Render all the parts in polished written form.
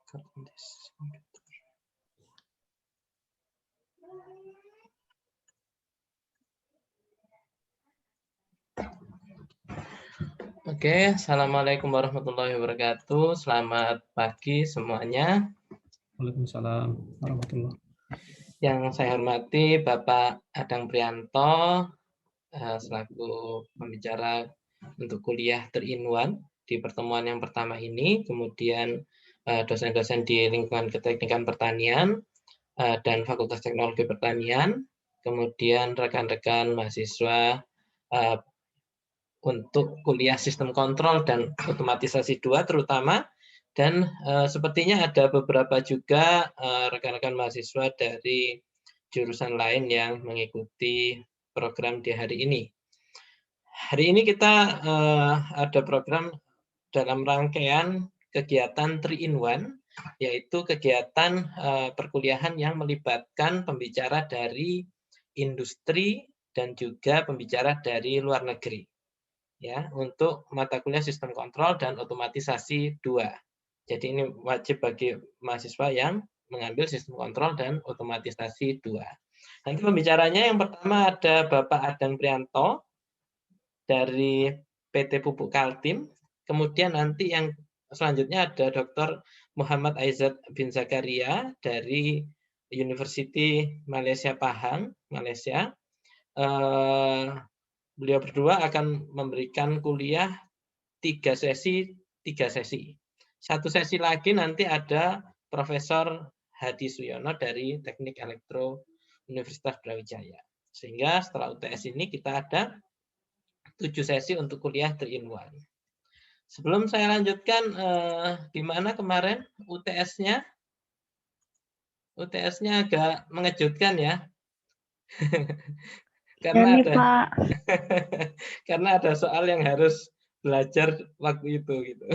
Oke, assalamualaikum warahmatullahi wabarakatuh. Selamat pagi semuanya. Waalaikumsalam warahmatullahi. Yang saya hormati Bapak Adang Prianto selaku pembicara untuk kuliah 3-in-1 di pertemuan yang pertama ini, kemudian dosen-dosen di lingkungan keteknikan pertanian dan Fakultas Teknologi Pertanian, kemudian rekan-rekan mahasiswa untuk kuliah sistem kontrol dan otomatisasi 2 terutama, dan sepertinya ada beberapa juga rekan-rekan mahasiswa dari jurusan lain yang mengikuti program di hari ini. Hari ini kita ada program dalam rangkaian kegiatan 3-in-1, yaitu kegiatan perkuliahan yang melibatkan pembicara dari industri dan juga pembicara dari luar negeri. Ya, untuk mata kuliah sistem kontrol dan otomatisasi 2. Jadi ini wajib bagi mahasiswa yang mengambil sistem kontrol dan otomatisasi 2. Nanti pembicaranya yang pertama ada Bapak Adang Prianto dari PT Pupuk Kaltim. Kemudian nanti yang selanjutnya ada Dr. Muhammad Aizat bin Zakaria dari University Malaysia Pahang, Malaysia. Beliau berdua akan memberikan kuliah 3 sesi. Satu sesi lagi nanti ada Profesor Hadi Suyono dari Teknik Elektro Universitas Brawijaya. Sehingga setelah UTS ini kita ada 7 sesi untuk kuliah 3-in-1. Sebelum saya lanjutkan, gimana kemarin UTS-nya? UTS-nya agak mengejutkan ya. Karena ada karena ada soal yang harus belajar waktu itu gitu.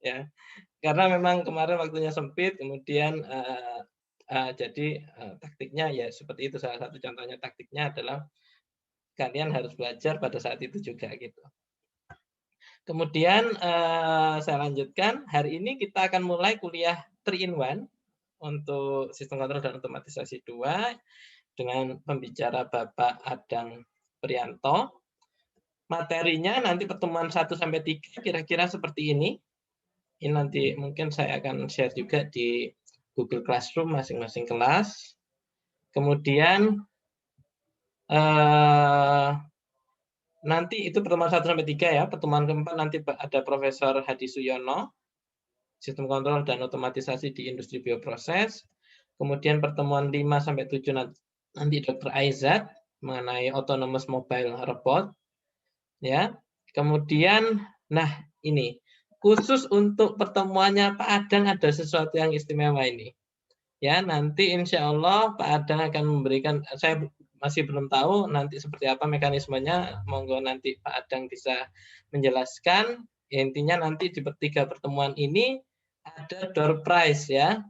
Ya. Karena memang kemarin waktunya sempit, kemudian jadi taktiknya ya seperti itu. Salah satu contohnya taktiknya adalah kalian harus belajar pada saat itu juga gitu. Kemudian saya lanjutkan, hari ini kita akan mulai kuliah 3-in-1 untuk sistem kontrol dan otomatisasi 2 dengan pembicara Bapak Adang Prianto. Materinya nanti pertemuan 1-3 kira-kira seperti ini. Ini nanti mungkin saya akan share juga di Google Classroom masing-masing kelas. Kemudian nanti itu pertemuan 1-3 ya. Pertemuan keempat nanti ada Profesor Hadi Suyono, sistem kontrol dan otomatisasi di industri bioproses. Kemudian pertemuan 5-7 nanti Dr. Aizat mengenai autonomous mobile robot. Ya. Kemudian nah ini khusus untuk pertemuannya Pak Adang ada sesuatu yang istimewa ini. Ya, nanti insya Allah Pak Adang akan memberikan, saya masih belum tahu nanti seperti apa mekanismenya, monggo nanti Pak Adang bisa menjelaskan. Ya, intinya nanti di 3 pertemuan ini ada door prize ya.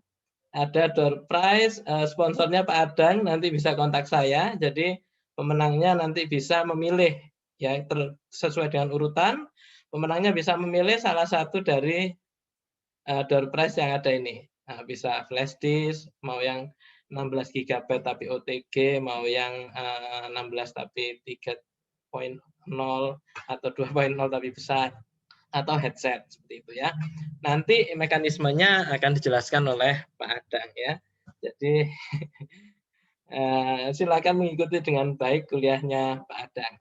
Ada door prize, sponsornya Pak Adang, nanti bisa kontak saya. Jadi pemenangnya nanti bisa memilih ya sesuai dengan urutan. Pemenangnya bisa memilih salah satu dari door prize yang ada ini. Nah, bisa flash disk, mau yang 16 GB tapi OTG, mau yang 16 tapi 3.0 atau 2.0 tapi besar, atau headset seperti itu ya. Nanti mekanismenya akan dijelaskan oleh Pak Adang ya. Jadi silakan mengikuti dengan baik kuliahnya Pak Adang.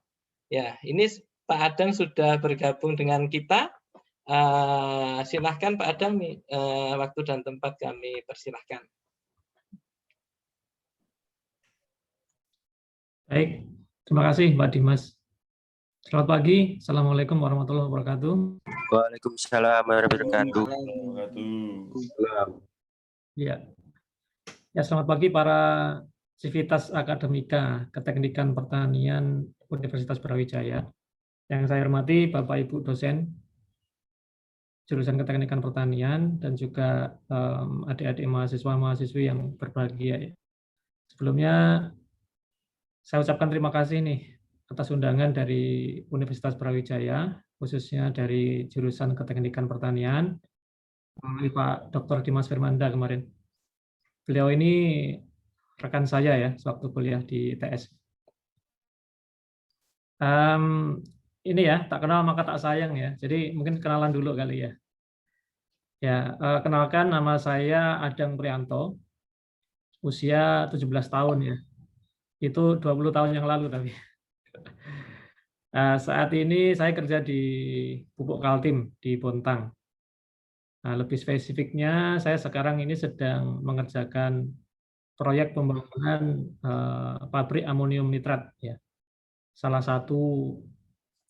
Ya, ini Pak Adang sudah bergabung dengan kita. Silahkan Pak Adang, waktu dan tempat kami persilahkan. Baik, terima kasih Pak Dimas. Selamat pagi, Assalamualaikum warahmatullahi wabarakatuh. Waalaikumsalam warahmatullahi wabarakatuh. Ya, selamat pagi para Sivitas Akademika Keteknikan Pertanian Universitas Brawijaya. Yang saya hormati Bapak Ibu dosen jurusan Keteknikan Pertanian dan juga adik-adik mahasiswa-mahasiswi yang berbahagia. Sebelumnya saya ucapkan terima kasih nih atas undangan dari Universitas Brawijaya, khususnya dari jurusan Keteknikan Pertanian, oleh Pak Dr. Dimas Firmanda kemarin. Beliau ini rekan saya ya, sewaktu kuliah di ITS. Ini ya, tak kenal maka tak sayang ya. Jadi mungkin kenalan dulu kali ya. Ya, kenalkan nama saya Adang Prianto, usia 17 tahun ya. Itu 20 tahun yang lalu tapi. Saat ini saya kerja di Pupuk Kaltim di Bontang. Nah, lebih spesifiknya saya sekarang ini sedang mengerjakan proyek pembangunan pabrik amonium nitrat ya. Salah satu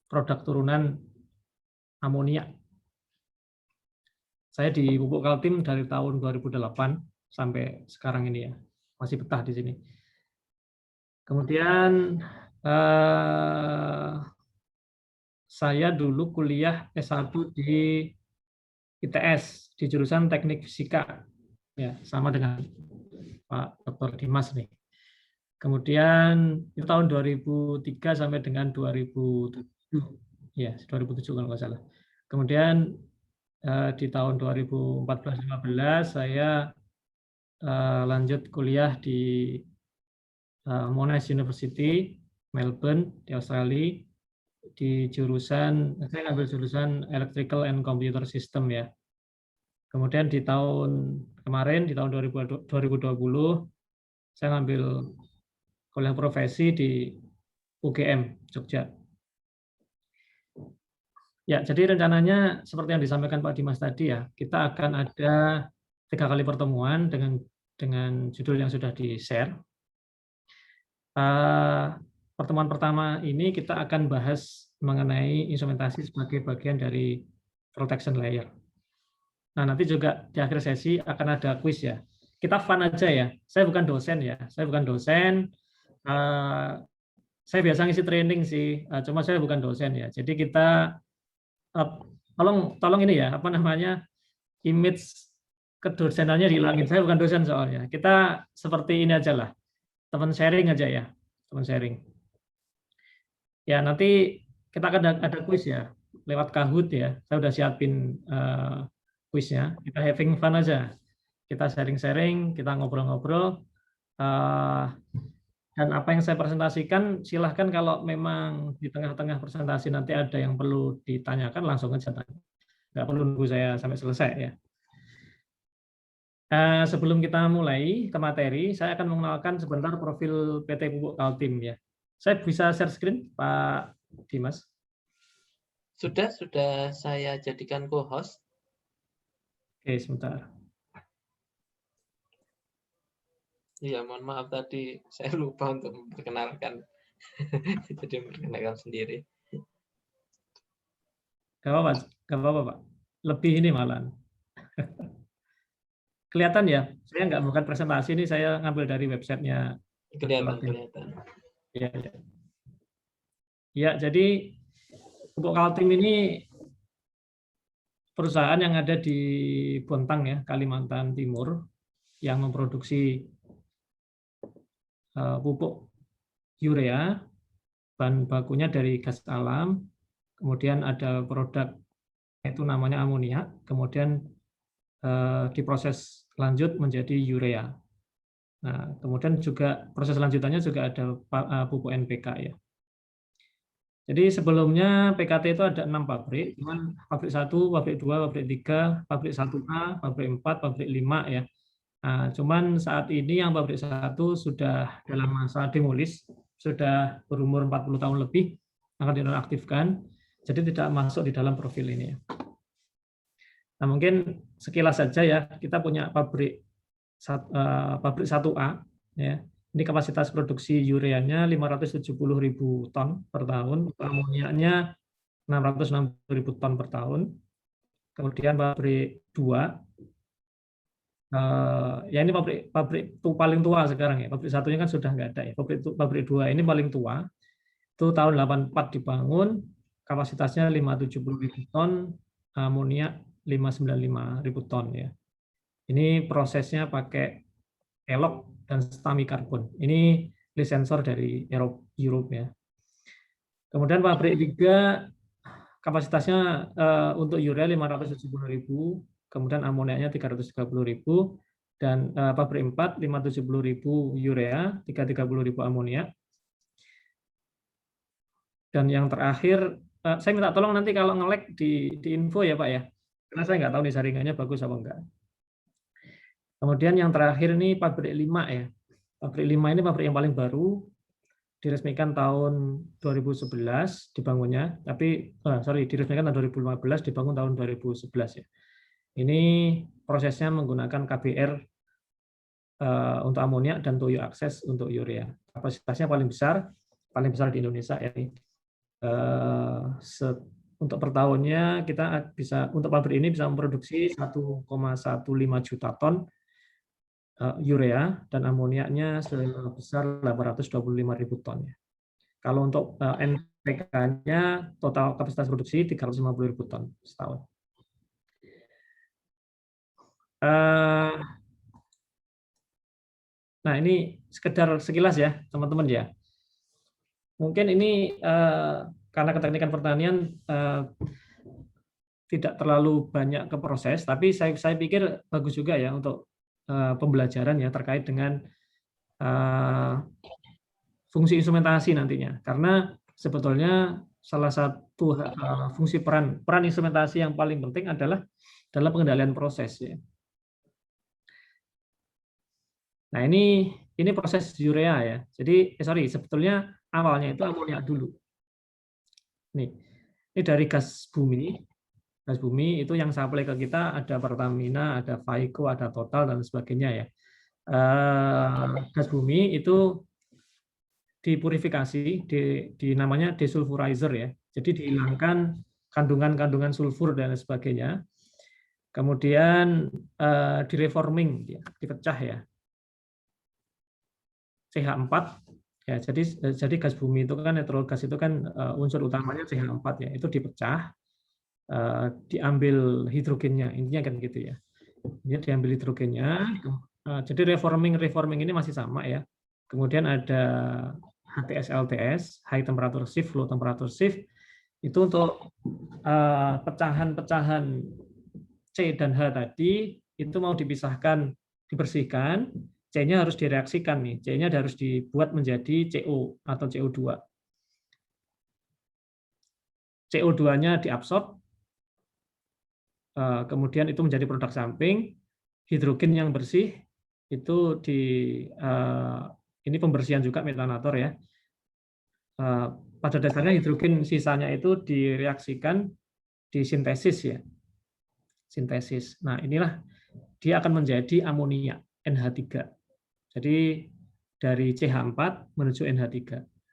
produk turunan amonia. Saya di Pupuk Kaltim dari tahun 2008 sampai sekarang ini ya, masih betah di sini. Kemudian saya dulu kuliah S1 di ITS di jurusan Teknik Fisika, ya sama dengan Pak Dr. Dimas nih. Kemudian itu tahun 2003 sampai dengan 2007, ya 2007 kalau nggak salah. Kemudian di tahun 2014-15 saya lanjut kuliah di Monash University, Melbourne, di Australia, di jurusan, saya ngambil jurusan Electrical and Computer System ya. Kemudian di tahun kemarin, di tahun 2020, saya ngambil kuliah profesi di UGM, Jogja. Ya, jadi rencananya seperti yang disampaikan Pak Dimas tadi ya, kita akan ada 3 kali pertemuan dengan judul yang sudah di-share. Pertemuan pertama ini kita akan bahas mengenai instrumentasi sebagai bagian dari protection layer. Nah, nanti juga di akhir sesi akan ada kuis ya. Kita fun aja ya. Saya bukan dosen ya. Saya bukan dosen. Saya biasa ngisi training sih. Cuma saya bukan dosen ya. Jadi kita tolong ini ya, apa namanya, image kedosenannya dihilangin. Saya bukan dosen soalnya. Kita seperti ini aja lah. Teman sharing aja ya. Teman sharing. Ya, nanti kita akan ada kuis ya. Lewat Kahoot ya. Saya udah siapin kuisnya, kita having fun aja, kita sharing-sharing, kita ngobrol-ngobrol, dan apa yang saya presentasikan silahkan kalau memang di tengah-tengah presentasi nanti ada yang perlu ditanyakan langsung aja tanya, nggak perlu nunggu saya sampai selesai ya. Sebelum kita mulai ke materi, saya akan mengenalkan sebentar profil PT Pupuk Kaltim ya. Saya bisa share screen, Pak Dimas? Sudah saya jadikan co-host. Oke, sebentar. Iya, mohon maaf tadi saya lupa untuk memperkenalkan. Jadi memperkenalkan sendiri. Gak apa-apa, Pak. Lebih ini malah. Kelihatan ya, saya nggak bukan presentasi ini, saya ngambil dari websitenya. Kelihatan. Ya, jadi Pupuk Kaltim ini perusahaan yang ada di Bontang ya, Kalimantan Timur, yang memproduksi pupuk urea, bahan bakunya dari gas alam, kemudian ada produk itu namanya amonia, kemudian diproses lanjut menjadi urea. Nah, kemudian juga proses lanjutannya juga ada pupuk NPK ya. Jadi sebelumnya PKT itu ada 6 pabrik, cuman pabrik 1, pabrik 2, pabrik 3, pabrik 1A, pabrik 4, pabrik 5 ya. Nah, cuman saat ini yang pabrik 1 sudah dalam masa demolis, sudah berumur 40 tahun lebih, akan dinonaktifkan, jadi tidak masuk di dalam profil ini. Nah, mungkin sekilas saja ya, kita punya pabrik 1A, ya. Ini kapasitas produksi ureanya 570.000 ton per tahun, amoniaknya 660.000 ton per tahun. Kemudian pabrik 2, ya ini pabrik paling tua sekarang ya. Pabrik 1-nya kan sudah nggak ada ya. Pabrik 2 ini paling tua. Itu tahun 84 dibangun, kapasitasnya 570.000 ton, amoniak 595.000 ton ya. Ini prosesnya pakai elok dan stamikarbon. Ini lisensor dari Europe ya. Kemudian pabrik 3 kapasitasnya untuk urea 570.000, kemudian amoniaknya 330.000, dan pabrik 4 570.000 urea, 330.000 amoniak. Dan yang terakhir, saya minta tolong nanti kalau nge-lag di info ya Pak ya, karena saya nggak tahu nih jaringannya bagus apa enggak. Kemudian yang terakhir ini pabrik 5 ya. Pabrik 5 ini pabrik yang paling baru, diresmikan tahun 2011 dibangunnya, tapi diresmikan tahun 2015, dibangun tahun 2011 ya. Ini prosesnya menggunakan KBR untuk amoniak dan toyo akses untuk urea. Kapasitasnya paling besar di Indonesia ya. Untuk per tahunnya kita bisa, untuk pabrik ini bisa memproduksi 1,15 juta ton urea, dan amoniaknya sebesar 825.000 ton. Kalau untuk NPK-nya total kapasitas produksi 350.000 ton setahun. Nah ini sekedar sekilas ya teman-teman ya. Mungkin ini karena keteknikan pertanian tidak terlalu banyak ke proses, tapi saya pikir bagus juga ya untuk pembelajaran ya terkait dengan fungsi instrumentasi nantinya, karena sebetulnya salah satu fungsi peran instrumentasi yang paling penting adalah dalam pengendalian proses ya. Nah ini proses urea ya. Jadi sebetulnya awalnya itu amoniak dulu. Nih, ini dari gas bumi. Gas bumi itu yang supply ke kita ada Pertamina, ada Vaiko, ada Total dan sebagainya ya. Gas bumi itu dipurifikasi, namanya desulfurizer ya. Jadi dihilangkan kandungan-kandungan sulfur dan sebagainya. Kemudian direforming, dipecah ya. CH4 ya. Jadi gas bumi itu kan natural gas itu kan unsur utamanya CH4 ya. Itu dipecah, diambil hidrogennya, intinya kan gitu ya. Ini diambil hidrogennya. Jadi reforming ini masih sama ya. Kemudian ada HTS-LTS, high temperature shift, low temperature shift, itu untuk pecahan-pecahan C dan H tadi itu mau dipisahkan, dibersihkan, C-nya harus direaksikan nih, C-nya harus dibuat menjadi CO atau CO2. CO2-nya diabsorb, kemudian itu menjadi produk samping, hidrogen yang bersih itu ini pembersihan juga metanator ya. Pada dasarnya hidrogen sisanya itu direaksikan, disintesis ya. Sintesis. Nah, inilah dia akan menjadi amonia NH3. Jadi dari CH4 menuju NH3.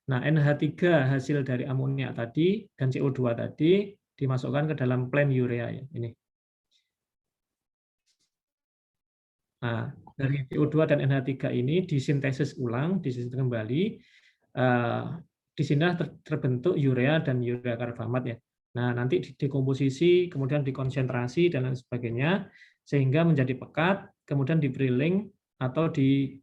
Nah, NH3 hasil dari amonia tadi dan CO2 tadi dimasukkan ke dalam plant urea ya, ini. Nah, dari CO2 dan NH3 ini disintesis ulang, disintesis kembali. Di sini terbentuk urea dan urea karbamid ya. Nah, nanti dikomposisi, kemudian dikonsentrasi dan lain sebagainya sehingga menjadi pekat, kemudian di drilling atau di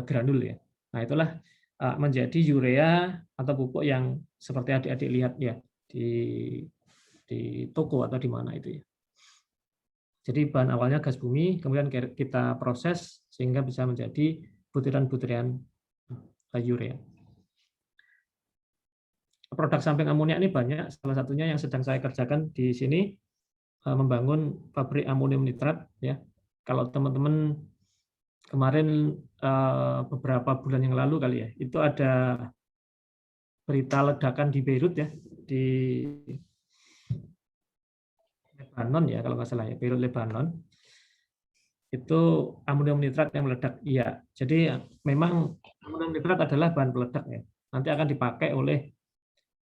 granul ya. Nah, itulah menjadi urea atau pupuk yang seperti adik-adik lihat ya di toko atau di mana itu ya. Jadi bahan awalnya gas bumi, kemudian kita proses sehingga bisa menjadi butiran-butiran urea. Produk samping amoniak ini banyak, salah satunya yang sedang saya kerjakan di sini membangun pabrik amonium nitrat ya. Kalau teman-teman kemarin beberapa bulan yang lalu kali ya, itu ada berita ledakan di Beirut ya, di Lebanon ya kalau nggak salah ya, Beirut Lebanon. Itu amonium nitrat yang meledak. Iya, jadi memang amonium nitrat adalah bahan peledak ya. Nanti akan dipakai oleh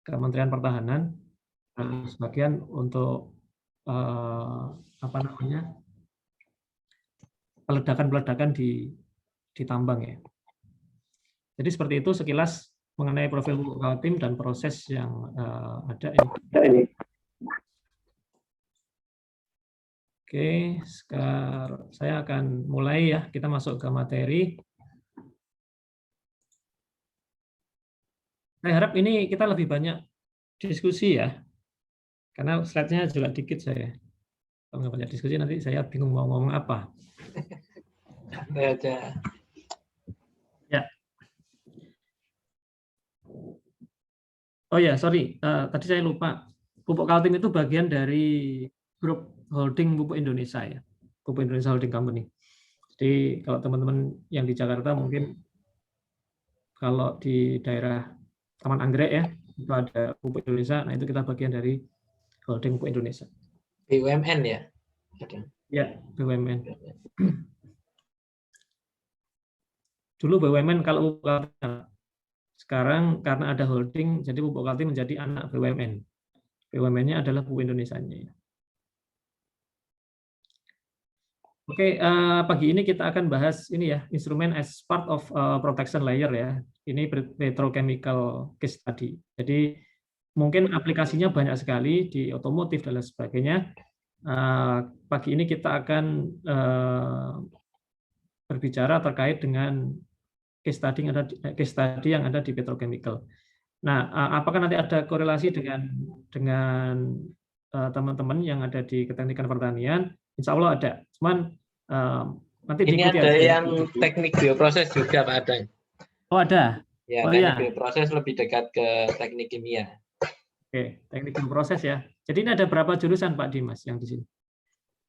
Kementerian Pertahanan sebagian untuk peledakan-peledakan di tambang ya. Jadi seperti itu sekilas mengenai profil pupuk tim dan proses yang ada ini. Oke, sekarang saya akan mulai ya, kita masuk ke materi. Saya harap ini kita lebih banyak diskusi ya, karena slide-nya juga dikit saya. Kalau nggak banyak diskusi nanti saya bingung mau ngomong apa. Santai aja. Ya. Oh ya, sorry. Tadi saya lupa. Pupuk Kaltim itu bagian dari grup holding Pupuk Indonesia ya. Pupuk Indonesia Holding Company. Jadi kalau teman-teman yang di Jakarta mungkin kalau di daerah Taman Anggrek ya, itu ada Pupuk Indonesia. Nah, itu kita bagian dari holding Pupuk Indonesia. BUMN ya? Ada. Ya, BUMN. Dulu BUMN kalau Pupuk Kaltim. Sekarang karena ada holding, jadi Pupuk Kaltim menjadi anak BUMN. BUMN-nya adalah Pupuk Indonesia-nya. Oke, pagi ini kita akan bahas ini ya, instrumen as part of protection layer ya. Ini petrochemical case study. Jadi mungkin aplikasinya banyak sekali di otomotif dan lain sebagainya. Pagi ini kita akan berbicara terkait dengan case study yang ada di petrochemical. Nah, apakah nanti ada korelasi dengan teman-teman yang ada di keteknikan pertanian? Insya Allah ada. Cuman nanti ini diikuti ada aja. yang teknik bioproses juga Pak Adang. Oh ada. Ya, oh, teknik ya. bioproses lebih dekat ke teknik kimia. Oke, teknik bioproses ya. Jadi ini ada berapa jurusan Pak Dimas yang di sini?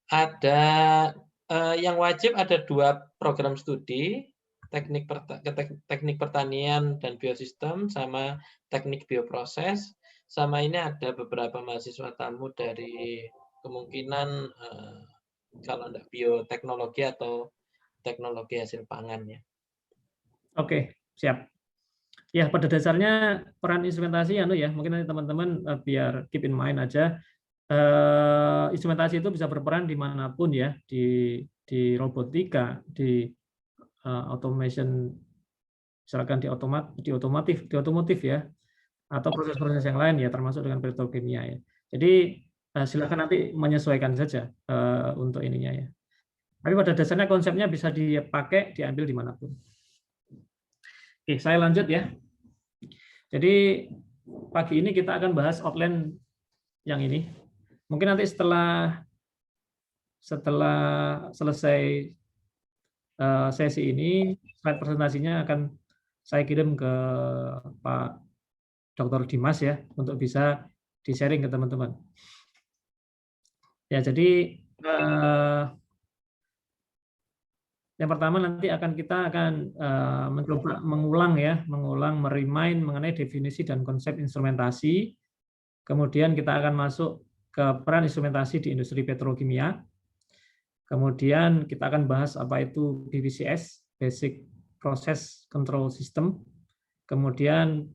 Ada yang wajib ada 2 program studi, teknik pertanian dan biosistem sama teknik bioproses. Sama ini ada beberapa mahasiswa tamu dari kemungkinan kalau enggak bioteknologi atau teknologi hasil pangan ya. Oke, siap. Ya, pada dasarnya peran instrumentasi ya, mungkin nanti teman-teman biar keep in mind aja. Instrumentasi itu bisa berperan dimanapun ya, di robotika, di automation, misalkan di otomotif ya, atau proses-proses yang lain ya, termasuk dengan petrokimia ya. Jadi silakan nanti menyesuaikan saja untuk ininya ya. Tapi pada dasarnya konsepnya bisa dipakai, diambil dimanapun. Oke, saya lanjut ya. Jadi pagi ini kita akan bahas outline yang ini. Mungkin nanti setelah selesai sesi ini, slide presentasinya akan saya kirim ke Pak Dr. Dimas ya, untuk bisa di-sharing ke teman-teman. Ya, jadi yang pertama nanti kita akan mencoba mengulang, meremind mengenai definisi dan konsep instrumentasi. Kemudian kita akan masuk ke peran instrumentasi di industri petrokimia. Kemudian kita akan bahas apa itu BPCS, Basic Process Control System. Kemudian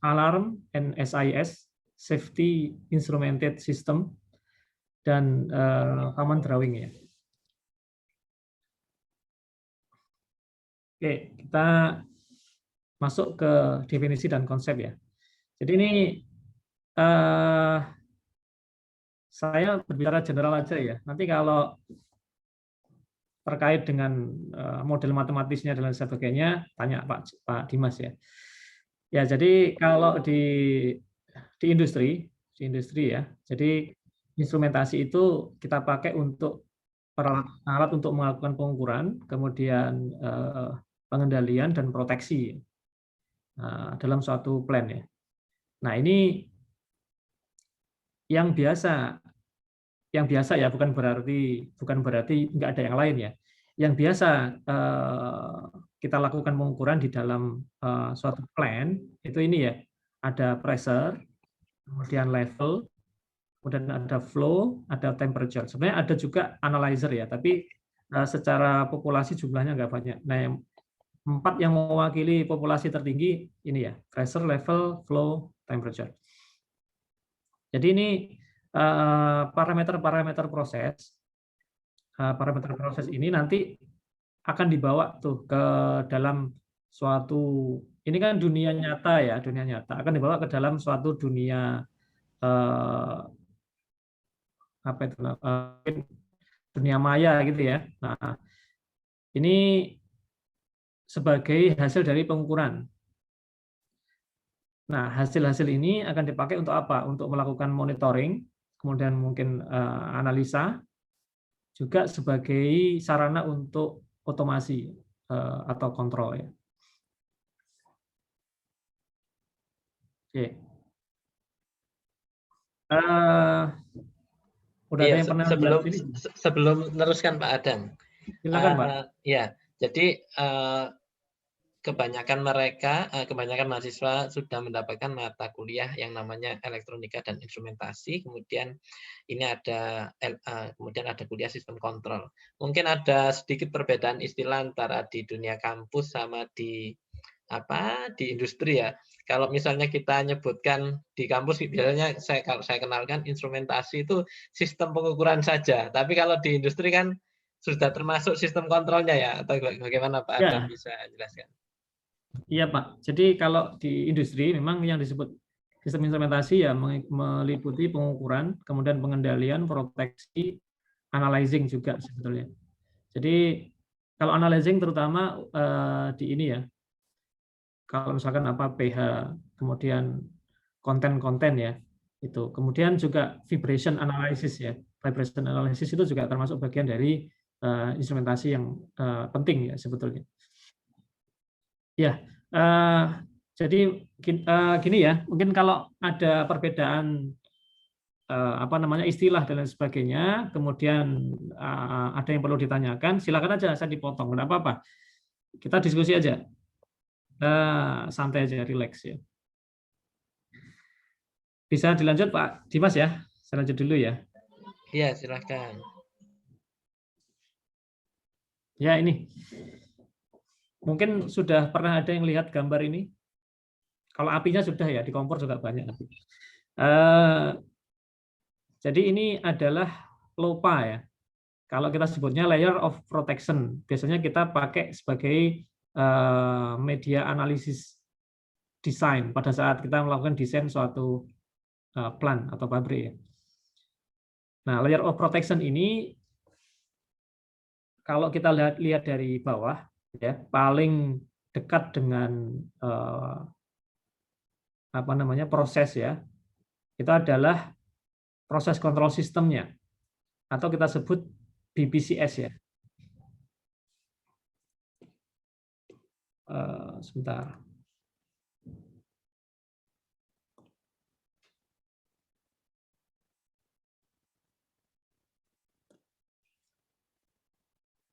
alarm and SIS, Safety Instrumented System, dan common drawing ya. Oke, kita masuk ke definisi dan konsep ya. Jadi ini saya berbicara general aja ya. Nanti kalau terkait dengan model matematisnya dan lain sebagainya, tanya Pak Dimas ya. Ya, jadi kalau di industri ya. Jadi instrumentasi itu kita pakai untuk alat untuk melakukan pengukuran, kemudian pengendalian dan proteksi dalam suatu plan ya. Nah, ini yang biasa ya, bukan berarti nggak ada yang lain ya. Yang biasa kita lakukan pengukuran di dalam suatu plan itu ini ya, ada pressure, kemudian level, kemudian ada flow, ada temperature. Sebenarnya ada juga analyzer ya, tapi secara populasi jumlahnya nggak banyak. Nah, yang 4 yang mewakili populasi tertinggi ini ya, pressure, level, flow, temperature. Jadi ini parameter proses. Parameter proses ini nanti akan dibawa tuh ke dalam suatu, ini kan dunia nyata ya, akan dibawa ke dalam suatu dunia apa itu, dunia maya gitu ya. Nah, ini sebagai hasil dari pengukuran. Nah, hasil-hasil ini akan dipakai untuk apa? Untuk melakukan monitoring, kemudian mungkin analisa, juga sebagai sarana untuk otomasi atau kontrol ya. Oke. Udah ada Iya, yang pernah lihat ini? sebelum meneruskan Pak Adang. Silakan Pak. Ya, jadi kebanyakan mahasiswa sudah mendapatkan mata kuliah yang namanya elektronika dan instrumentasi, kemudian ini ada kemudian ada kuliah sistem kontrol. Mungkin ada sedikit perbedaan istilah antara di dunia kampus sama di industri ya. Kalau misalnya kita nyebutkan di kampus biasanya kalau saya kenalkan instrumentasi itu sistem pengukuran saja, tapi kalau di industri kan sudah termasuk sistem kontrolnya ya, atau bagaimana Pak Adam bisa jelaskan? Iya Pak, jadi kalau di industri memang yang disebut sistem instrumentasi ya meliputi pengukuran, kemudian pengendalian, proteksi, analyzing juga sebetulnya. Jadi kalau analyzing terutama di ini ya, kalau misalkan pH, kemudian konten-konten ya, itu. Kemudian juga vibration analysis ya, vibration analysis itu juga termasuk bagian dari instrumentasi yang penting ya sebetulnya. Ya, jadi gini ya, mungkin kalau ada perbedaan istilah dan lain sebagainya, kemudian ada yang perlu ditanyakan, silakan aja saya dipotong, tidak apa-apa. Kita diskusi aja, santai aja, relax ya. Bisa dilanjut Pak Dimas ya, saya lanjut dulu ya. Iya, silakan. Ya ini. Mungkin sudah pernah ada yang lihat gambar ini? Kalau apinya sudah ya, di kompor juga banyak. Jadi ini adalah LOPA ya. Kalau kita sebutnya layer of protection, biasanya kita pakai sebagai media analisis desain pada saat kita melakukan desain suatu plant atau pabrik ya. Nah, layer of protection ini kalau kita lihat dari bawah ya, paling dekat dengan proses ya, itu adalah proses kontrol sistemnya, atau kita sebut BPCS ya. Sebentar.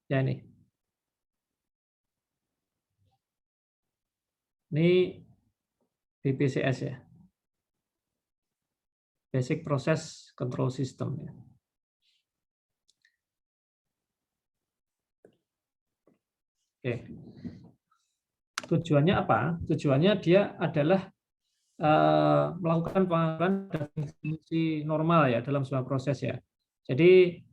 Ya ini. Ini BPCS ya. Basic Process Control System ya. Oke. Tujuannya apa? Tujuannya dia adalah melakukan pengawalan dan fungsi normal ya dalam sebuah proses ya. Jadi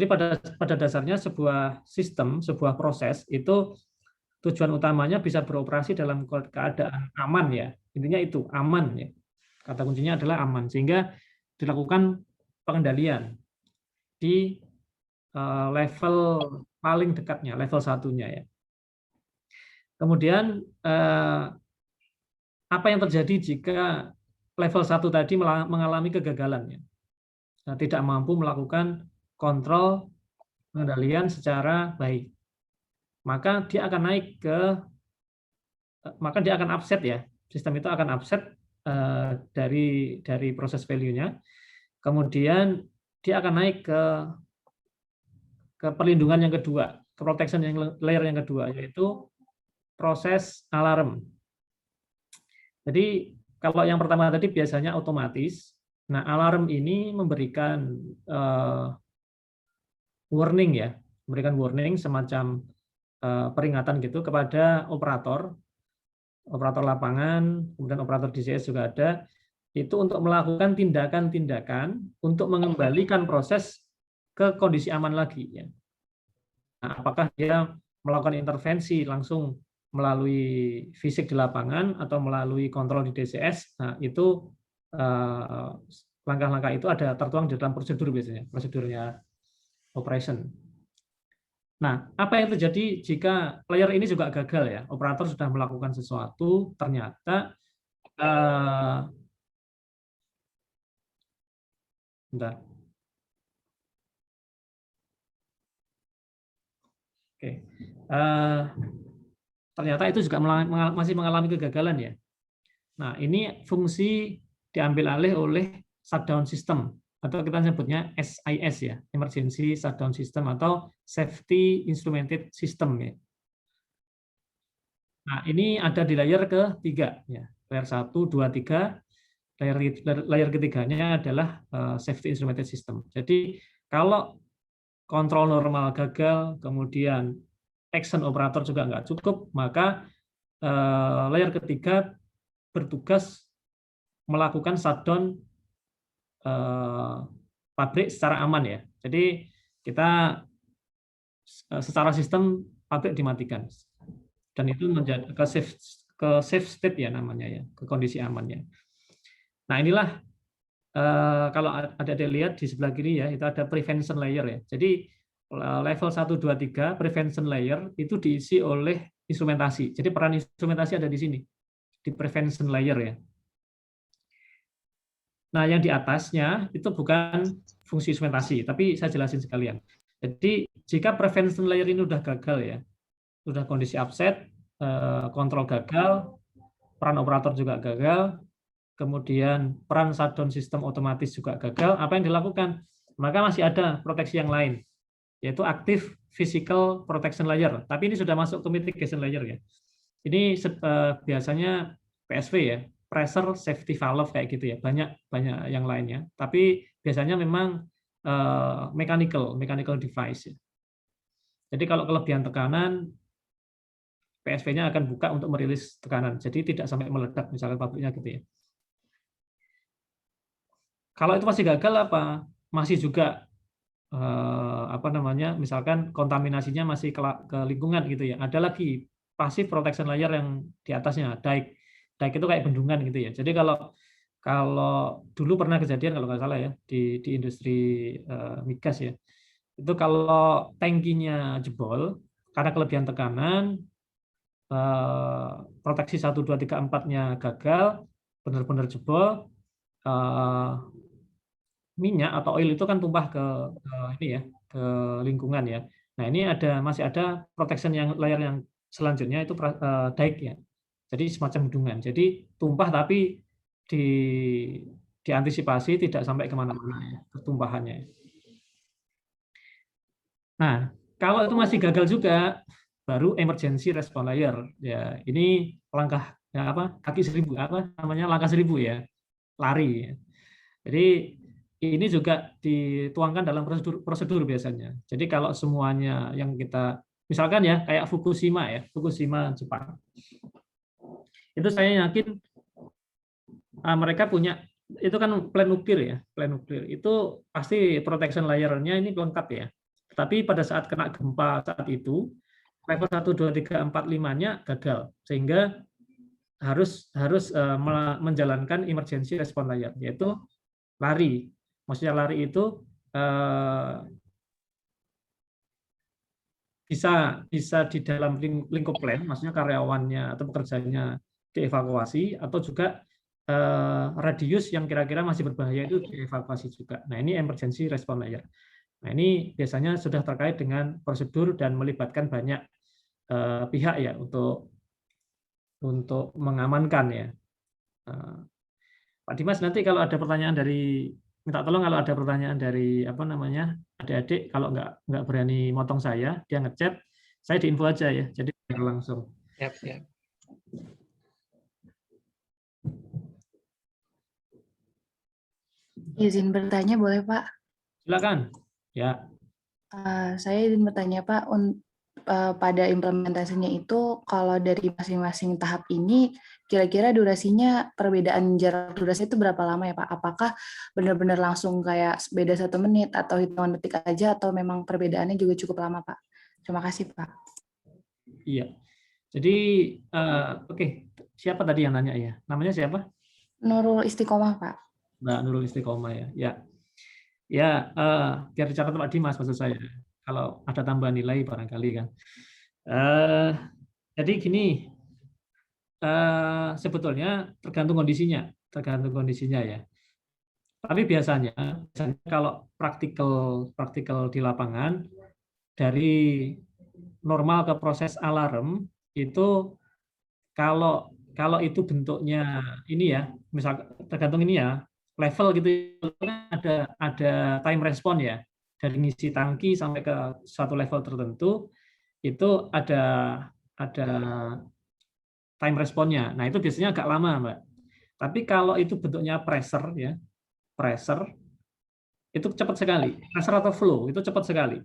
pada dasarnya sebuah sistem, sebuah proses itu tujuan utamanya bisa beroperasi dalam keadaan aman ya. Intinya itu aman ya. Kata kuncinya adalah aman, sehingga dilakukan pengendalian di level paling dekatnya, level satunya ya. Kemudian apa yang terjadi jika level 1 tadi mengalami kegagalan ya? Nah, tidak mampu melakukan kontrol pengendalian secara baik, maka dia akan upset ya, sistem itu akan upset dari proses value-nya, kemudian dia akan naik ke perlindungan yang kedua, ke protection layer yang kedua, yaitu proses alarm. Jadi kalau yang pertama tadi biasanya otomatis, nah alarm ini memberikan warning ya, memberikan warning semacam peringatan gitu kepada operator lapangan, kemudian operator DCS juga ada, itu untuk melakukan tindakan-tindakan untuk mengembalikan proses ke kondisi aman lagi ya. Nah, apakah dia melakukan intervensi langsung melalui fisik di lapangan atau melalui kontrol di DCS, nah itu langkah-langkah itu ada tertuang di dalam prosedur biasanya, prosedurnya operation. Nah, apa yang terjadi jika layer ini juga gagal ya? Operator sudah melakukan sesuatu, ternyata Bentar. Oke. Ternyata itu juga masih mengalami kegagalan ya. Nah, ini fungsi diambil alih oleh shutdown system atau kita sebutnya SIS ya, Emergency Shutdown System atau Safety Instrumented System ya. Nah, ini ada di layer ketiga ya. Layer 1, 2, 3. Layer ketiganya adalah Safety Instrumented System. Jadi, kalau kontrol normal gagal, kemudian action operator juga nggak cukup, maka layer ketiga bertugas melakukan shutdown pabrik secara aman ya. Jadi kita secara sistem pabrik dimatikan dan itu menjadi ke safe state ya namanya ya, ke kondisi aman ya. Nah inilah kalau ada lihat di sebelah kiri ya, itu ada prevention layer ya. Jadi level 1, 2, 3 prevention layer itu diisi oleh instrumentasi. Jadi peran instrumentasi ada di sini di prevention layer ya. Nah, yang di atasnya itu bukan fungsi instrumentasi, tapi saya jelasin sekalian. Jadi, jika prevention layer ini udah gagal ya, udah kondisi upset, kontrol gagal, peran operator juga gagal, kemudian peran shutdown sistem otomatis juga gagal, apa yang dilakukan? Maka masih ada proteksi yang lain, yaitu active physical protection layer. Tapi ini sudah masuk ke mitigation layer ya. Ini biasanya PSV ya, pressure safety valve kayak gitu ya, banyak yang lainnya. Tapi biasanya memang mechanical device. Ya. Jadi kalau kelebihan tekanan, PSV-nya akan buka untuk merilis tekanan. Jadi tidak sampai meledak misalkan pabriknya gitu ya. Kalau itu masih gagal apa? Masih juga misalkan kontaminasinya masih ke lingkungan gitu ya. Ada lagi passive protection layer yang di atasnya, dike itu kayak bendungan gitu ya. Jadi kalau dulu pernah kejadian kalau nggak salah ya di industri migas ya, itu kalau tangkinya jebol karena kelebihan tekanan, proteksi 1, 2, 3, 4-nya gagal, benar-benar jebol, minyak atau oil itu kan tumpah ke lingkungan ya. Nah ini masih ada protection layer yang selanjutnya itu dike ya. Jadi semacam bendungan. Jadi tumpah tapi diantisipasi tidak sampai kemana-mana ya, ketumpahannya. Nah kalau itu masih gagal juga, baru emergency response layer ya. Ini langkah ya kaki 1000 langkah 1000 ya, lari. Ya. Jadi ini juga dituangkan dalam prosedur biasanya. Jadi kalau semuanya yang kita misalkan ya kayak Fukushima Jepang, itu saya yakin mereka punya itu kan plan nuklir itu pasti protection layer-nya ini lengkap ya. Tapi pada saat kena gempa saat itu level 1, 2, 3, 4, 5-nya gagal sehingga harus menjalankan emergency response layer yaitu lari. Maksudnya lari itu bisa di dalam lingkup plan, maksudnya karyawannya atau pekerjanya dievakuasi, atau juga radius yang kira-kira masih berbahaya itu dievakuasi juga. Nah ini emergency response layer. Nah ini biasanya sudah terkait dengan prosedur dan melibatkan banyak pihak ya untuk mengamankan ya. Pak Dimas nanti kalau ada pertanyaan minta tolong kalau ada pertanyaan dari adik-adik kalau nggak berani motong saya, dia ngechat, saya diinfo aja ya, jadi langsung. Siap. Izin bertanya boleh Pak? Silakan. Ya. Saya izin bertanya Pak, pada implementasinya itu kalau dari masing-masing tahap ini kira-kira durasinya, perbedaan jarak durasi itu berapa lama ya Pak? Apakah benar-benar langsung kayak beda 1 menit atau hitungan detik aja atau memang perbedaannya juga cukup lama Pak? Terima kasih Pak. Iya. Jadi oke. Siapa tadi yang nanya ya? Namanya siapa? Nurul Istiqomah Pak. Mbak Nurul Istiqomah ya. Ya, biar dicatat Pak Dimas maksud saya. Kalau ada tambahan nilai barangkali kan. Jadi gini, sebetulnya tergantung kondisinya ya. Tapi biasanya kalau praktikal di lapangan, dari normal ke proses alarm itu kalau itu bentuknya ini ya, misal tergantung ini ya, level gitu ada time response ya, dari ngisi tangki sampai ke suatu level tertentu itu ada time response-nya. Nah, itu biasanya agak lama, Mbak. Tapi kalau itu bentuknya pressure ya, pressure itu cepat sekali. Pressure atau flow itu cepat sekali.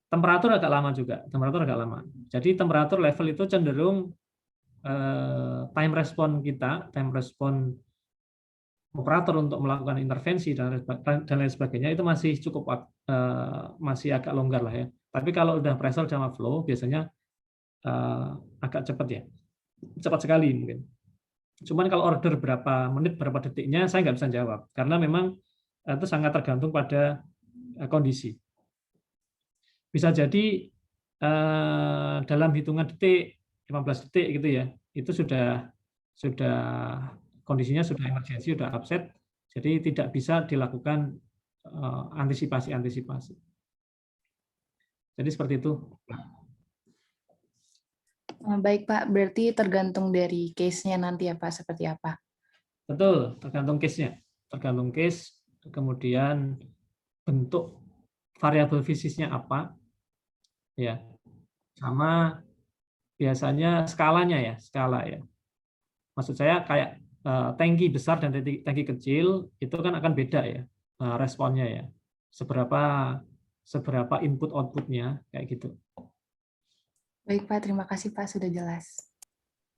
Temperatur agak lama juga, temperatur agak lama. Jadi temperatur level itu cenderung time response kita, time response operator untuk melakukan intervensi dan lain sebagainya itu masih cukup masih agak longgar lah ya. Tapi kalau udah pressure sama flow biasanya agak cepat ya, cepat sekali mungkin. Cuman kalau order berapa menit, berapa detiknya saya nggak bisa jawab karena memang itu sangat tergantung pada kondisi. Bisa jadi dalam hitungan detik, 15 detik gitu ya, itu sudah kondisinya sudah emergensi, sudah upset, jadi tidak bisa dilakukan antisipasi. Jadi seperti itu. Baik Pak, berarti tergantung dari case-nya nanti ya Pak, seperti apa? Betul, tergantung case-nya. Tergantung case, kemudian bentuk variabel fisiknya apa, ya, sama biasanya skalanya ya, skala ya. Maksud saya kayak tangki besar dan tangki kecil itu kan akan beda ya responnya ya. Seberapa input outputnya kayak gitu. Baik Pak, terima kasih Pak sudah jelas.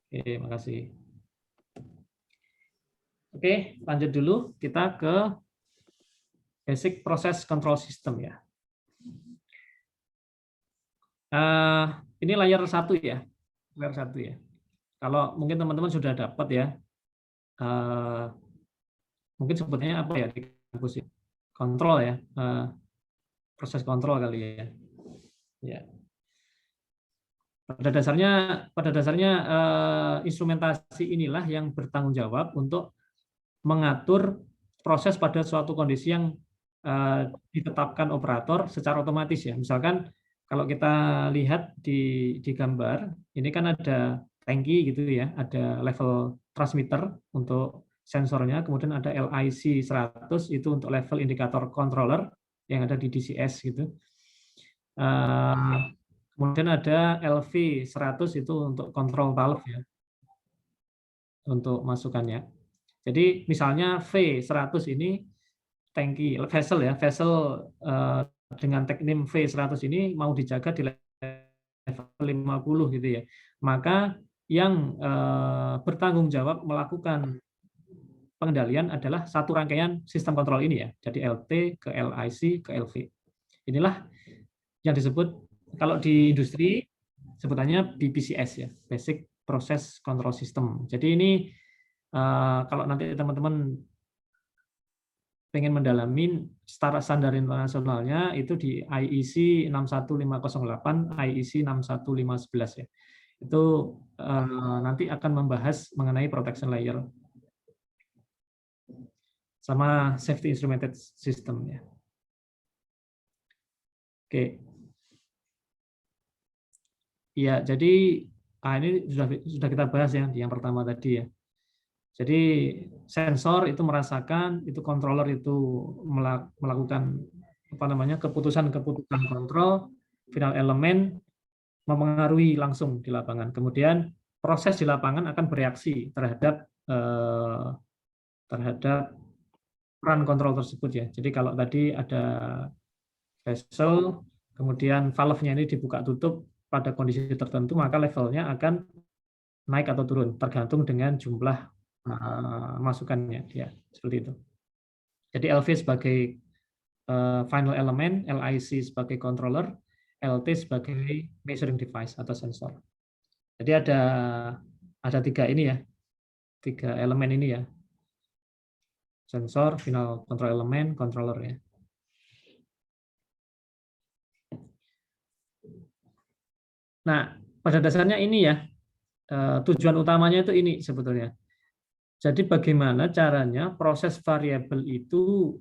Oke, makasih. Oke, lanjut dulu kita ke basic process control system ya. Ini layar 1 ya, layar 1 ya. Kalau mungkin teman-teman sudah dapat ya, mungkin sebutnya apa ya di kampus ya, kontrol ya, proses kontrol kali ya. Ya. Pada dasarnya instrumentasi inilah yang bertanggung jawab untuk mengatur proses pada suatu kondisi yang ditetapkan operator secara otomatis ya. Misalkan kalau kita lihat di gambar, ini kan ada tangki gitu ya, ada level transmitter untuk sensornya, kemudian ada LIC 100 itu untuk level indikator controller yang ada di DCS gitu. Kemudian ada LV 100 itu untuk kontrol valve ya, untuk masukannya. Jadi misalnya V100 ini tangki vessel ya, vessel dengan tag name V100 ini mau dijaga di level 50 gitu ya. Maka yang bertanggung jawab melakukan pengendalian adalah satu rangkaian sistem kontrol ini ya. Jadi LT ke LIC ke LV. Inilah yang disebut kalau di industri sebutannya BPCS ya, Basic Process Control System. Jadi ini kalau nanti teman-teman pengen mendalami standar internasionalnya itu di IEC 61508, IEC 61511 ya. Itu nanti akan membahas mengenai protection layer sama safety instrumented system ya. Oke. Ya, jadi ini sudah kita bahas ya di yang pertama tadi ya. Jadi sensor itu merasakan, itu controller itu melakukan apa namanya keputusan kontrol, final element mempengaruhi langsung di lapangan. Kemudian proses di lapangan akan bereaksi terhadap peran kontrol tersebut ya. Jadi kalau tadi ada vessel, kemudian valve-nya ini dibuka tutup pada kondisi tertentu, maka levelnya akan naik atau turun tergantung dengan jumlah masukannya ya, seperti itu. Jadi LV sebagai final element, LIC sebagai controller, LT sebagai measuring device atau sensor. Jadi ada tiga ini ya, tiga elemen ini ya, sensor, final control element, controller ya. Nah, pada dasarnya ini ya, tujuan utamanya itu ini sebetulnya. Jadi bagaimana caranya proses variabel itu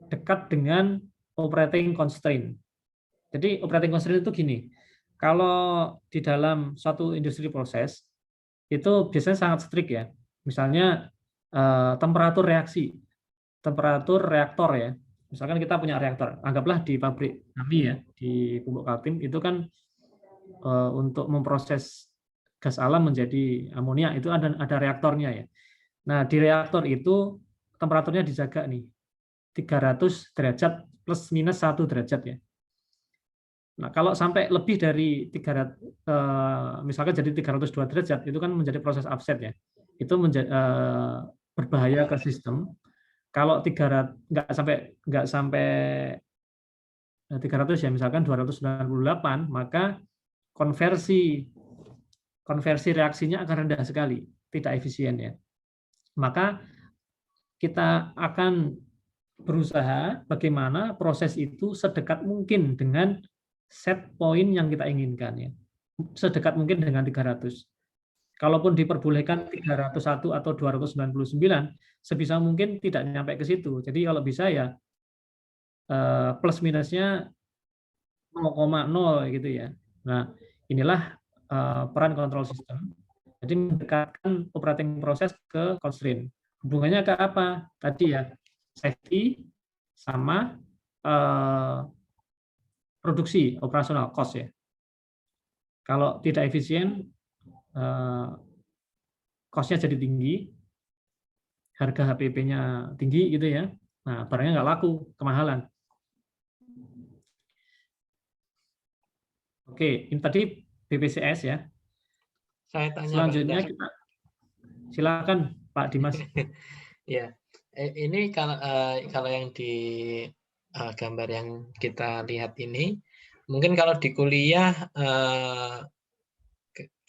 dekat dengan operating constraint. Jadi operating constraint itu gini, kalau di dalam suatu industri proses itu biasanya sangat strict ya. Misalnya temperatur reaksi, temperatur reaktor ya. Misalkan kita punya reaktor, anggaplah di pabrik kami ya, di Pupuk Kaltim itu kan untuk memproses gas alam menjadi amonia itu ada reaktornya ya. Nah, di reaktor itu temperaturnya dijaga nih 300 derajat plus minus 1 derajat ya. Nah, kalau sampai lebih dari 300 misalkan jadi 302 derajat itu kan menjadi proses upset ya. Itu berbahaya ke sistem. Kalau 300 nggak sampai 300 ya, misalkan 298, maka konversi reaksinya akan rendah sekali, tidak efisien ya. Maka kita akan berusaha bagaimana proses itu sedekat mungkin dengan set point yang kita inginkan ya. Sedekat mungkin dengan 300. Kalaupun diperbolehkan 301 atau 299, sebisa mungkin tidak nyampe ke situ. Jadi kalau bisa ya plus minusnya 0,0 gitu ya. Nah, inilah peran control system. Jadi mendekatkan operating proses ke constraint. Hubungannya ke apa? Tadi ya, safety sama produksi, operasional, cost ya. Kalau tidak efisien, cost-nya jadi tinggi, harga HPP-nya tinggi gitu ya. Nah, barangnya nggak laku, kemahalan. Oke, ini tadi BPCS ya. Saya tanya selanjutnya kita silakan Pak Dimas. Ya, ini kalau yang di gambar yang kita lihat ini, mungkin kalau di kuliah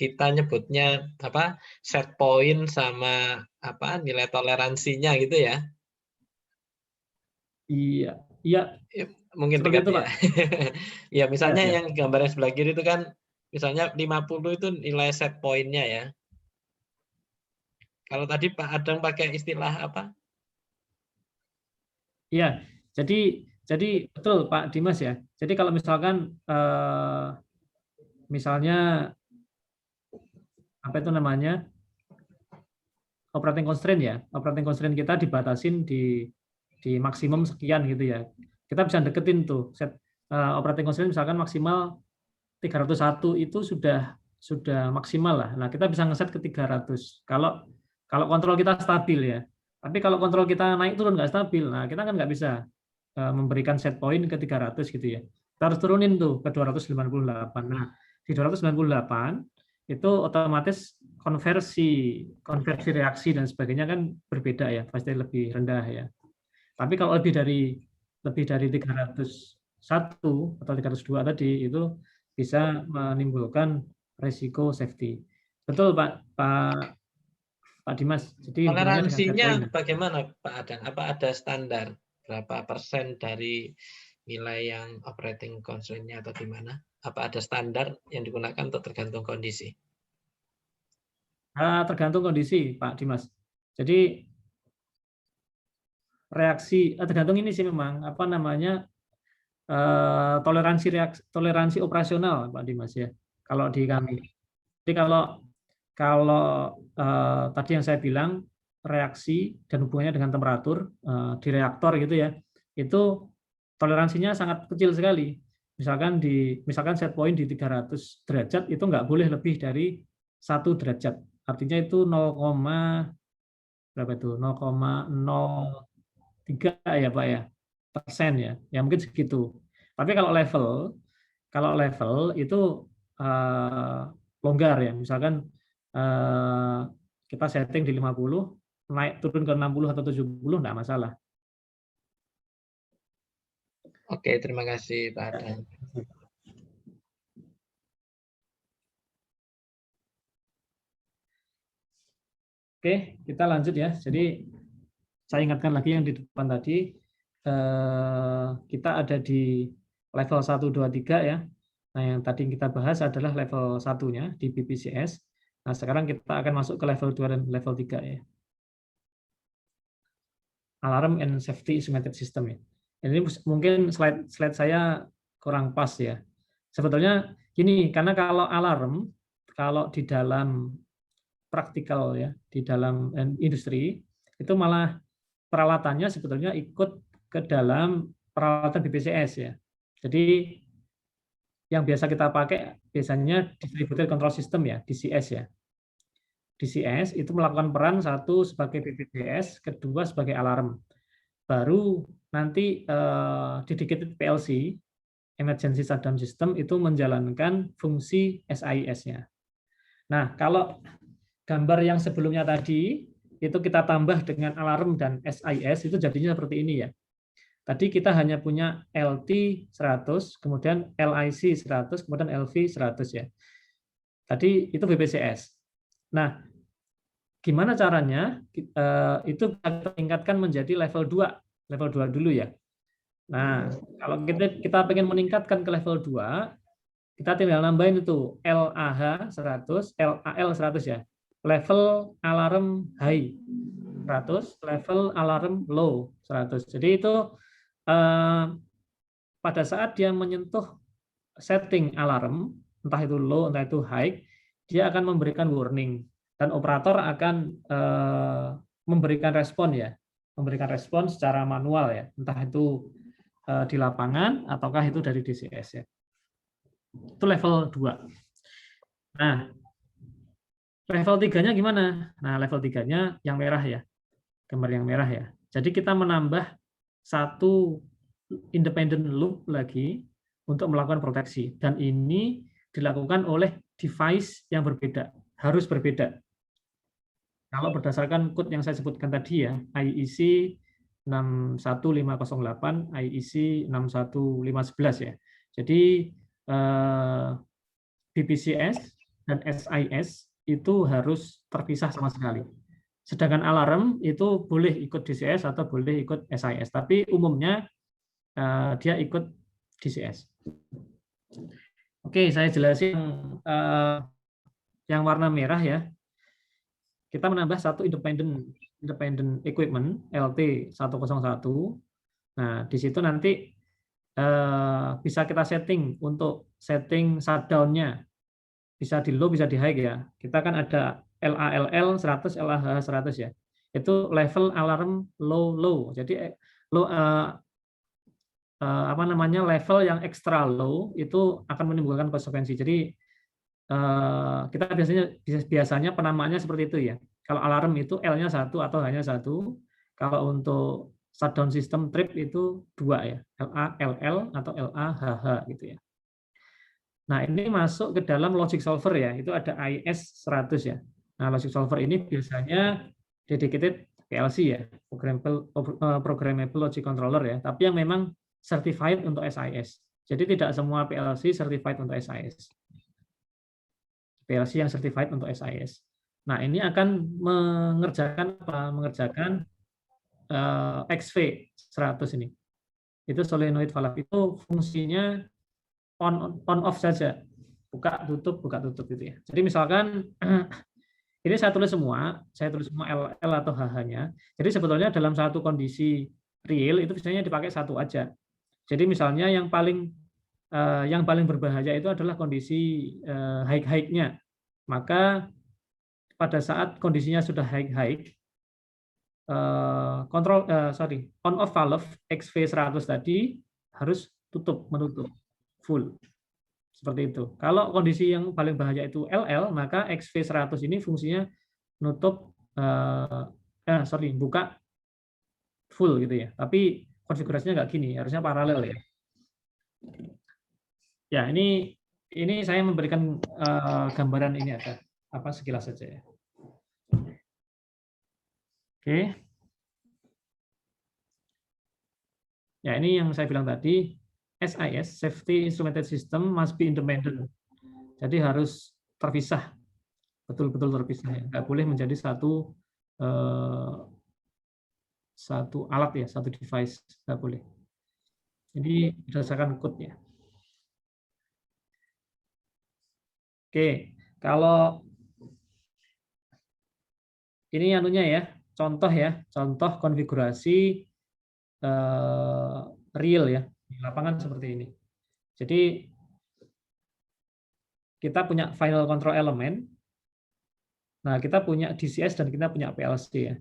kita nyebutnya apa, set point sama apa nilai toleransinya gitu ya. Iya, iya. Mungkin seperti dekat itu, ya. Pak. Ya, misalnya Ya. yang gambar yang sebelah kiri itu kan misalnya 50 itu nilai set point-nya ya. Kalau tadi Pak Adang pakai istilah apa? Iya, jadi betul Pak Dimas ya. Jadi kalau misalkan misalnya apa itu namanya operating constraint ya, operating constraint kita dibatasin di maksimum sekian gitu ya. Kita bisa deketin tuh set operating constraint misalkan maksimal 301 itu sudah maksimal lah. Nah, kita bisa ngeset ke 300. Kalau kontrol kita stabil ya. Tapi kalau kontrol kita naik turun nggak stabil, nah kita kan nggak bisa memberikan set point ke 300 gitu ya. Kita harus turunin tuh ke 298. Nah, di 298 itu otomatis konversi reaksi dan sebagainya kan berbeda ya, pasti lebih rendah ya. Tapi kalau lebih dari 301 atau 302 tadi itu bisa menimbulkan resiko safety. Betul Pak Dimas. Jadi toleransinya bagaimana Pak Adang? Apa ada standar berapa persen dari nilai yang operating constraint-nya atau gimana? Apa ada standar yang digunakan untuk tergantung kondisi? Tergantung kondisi Pak Dimas. Jadi reaksi tergantung ini sih memang apa namanya toleransi operasional Pak Dimas ya. Kalau di kami. Jadi kalau tadi yang saya bilang reaksi dan hubungannya dengan temperatur di reaktor gitu ya, itu toleransinya sangat kecil sekali. Misalkan set point di 300 derajat itu nggak boleh lebih dari 1 derajat. Artinya itu 0,berapa itu 0,03 ya Pak ya persen ya. Ya mungkin segitu. Tapi kalau level itu longgar ya. Misalkan kita setting di 50, naik turun ke 60 atau 70 enggak masalah. Oke, terima kasih Pak Adang. Oke, kita lanjut ya. Jadi saya ingatkan lagi yang di depan tadi, kita ada di level 1, 2, 3 ya. Nah, yang tadi kita bahas adalah level 1-nya di BPCS. Nah, sekarang kita akan masuk ke level 2 dan level 3 ya. Alarm and safety estimated system ya. Ini mungkin slide saya kurang pas ya. Sebetulnya gini, karena kalau alarm, kalau di dalam praktikal ya, di dalam industri, itu malah peralatannya sebetulnya ikut ke dalam peralatan BPCS ya. Jadi yang biasa kita pakai biasanya distributed control system ya, DCS ya. DCS itu melakukan peran satu sebagai BPCS, kedua sebagai alarm. Baru nanti dedicated PLC, Emergency Shutdown System, itu menjalankan fungsi SIS-nya. Nah, kalau gambar yang sebelumnya tadi, itu kita tambah dengan alarm dan SIS, itu jadinya seperti ini ya. Tadi kita hanya punya LT 100, kemudian LIC 100, kemudian LV 100 ya. Tadi itu BPCS. Nah, gimana caranya? Itu kita tingkatkan menjadi level 2. Level 2 dulu ya. Nah, kalau kita pengen meningkatkan ke level 2, kita tinggal nambahin itu LAH 100, LAL 100 ya. Level alarm high 100, level alarm low 100. Jadi itu pada saat dia menyentuh setting alarm, entah itu low, entah itu high, dia akan memberikan warning. Dan operator akan memberikan respon ya, memberikan respon secara manual ya, entah itu di lapangan ataukah itu dari DCS ya. Itu level 2. Nah, level 3-nya gimana? Nah, level 3-nya yang merah ya, gambar yang merah ya. Jadi kita menambah satu independent loop lagi untuk melakukan proteksi, dan ini dilakukan oleh device yang berbeda, harus berbeda. Kalau berdasarkan code yang saya sebutkan tadi ya, IEC 61508, IEC 61511 ya. Jadi BPCS dan SIS itu harus terpisah sama sekali. Sedangkan alarm itu boleh ikut DCS atau boleh ikut SIS, tapi umumnya dia ikut DCS. Oke, saya jelasin yang warna merah ya. Kita menambah satu independent equipment LT 101. Nah, di situ nanti bisa kita setting untuk setting shutdown-nya. Bisa di low, bisa di high ya. Kita kan ada LALL 100, LAH 100 ya. Itu level alarm low. Jadi low apa namanya, level yang extra low itu akan menimbulkan konsekuensi. Jadi kita biasanya penamaannya seperti itu ya. Kalau alarm itu L-nya 1 atau hanya 1. Kalau untuk shutdown system trip itu 2 ya. LA-LL atau LA-HH gitu ya. Nah, ini masuk ke dalam logic solver ya. Itu ada IS 100 ya. Nah, logic solver ini biasanya dedicated PLC ya, programmable logic controller ya. Tapi yang memang certified untuk SIS. Jadi tidak semua PLC certified untuk SIS. PLC yang certified untuk SIS. Nah, ini akan mengerjakan XV 100 ini. Itu solenoid valve, itu fungsinya on off saja. Buka tutup gitu ya. Jadi misalkan ini saya tulis semua LL atau HH-nya. Jadi sebetulnya dalam satu kondisi real itu biasanya dipakai satu aja. Jadi misalnya yang paling berbahaya itu adalah kondisi high-nya. Maka pada saat kondisinya sudah high, on off valve XV100 tadi harus menutup full. Seperti itu. Kalau kondisi yang paling bahaya itu LL, maka XV100 ini fungsinya buka full gitu ya. Tapi konfigurasinya nggak gini, harusnya paralel ya. Ya, ini saya memberikan gambaran ini ada sekilas saja ya. Oke. Ya, ini yang saya bilang tadi, SIS, Safety Instrumented System, must be independent. Jadi harus terpisah, betul-betul terpisah ya. Nggak boleh menjadi satu alat ya, satu device, nggak boleh. Jadi berdasarkan code-nya. Oke, kalau ini anunya ya, contoh konfigurasi real ya di lapangan seperti ini. Jadi kita punya final control element. Nah, kita punya DCS dan kita punya PLC ya.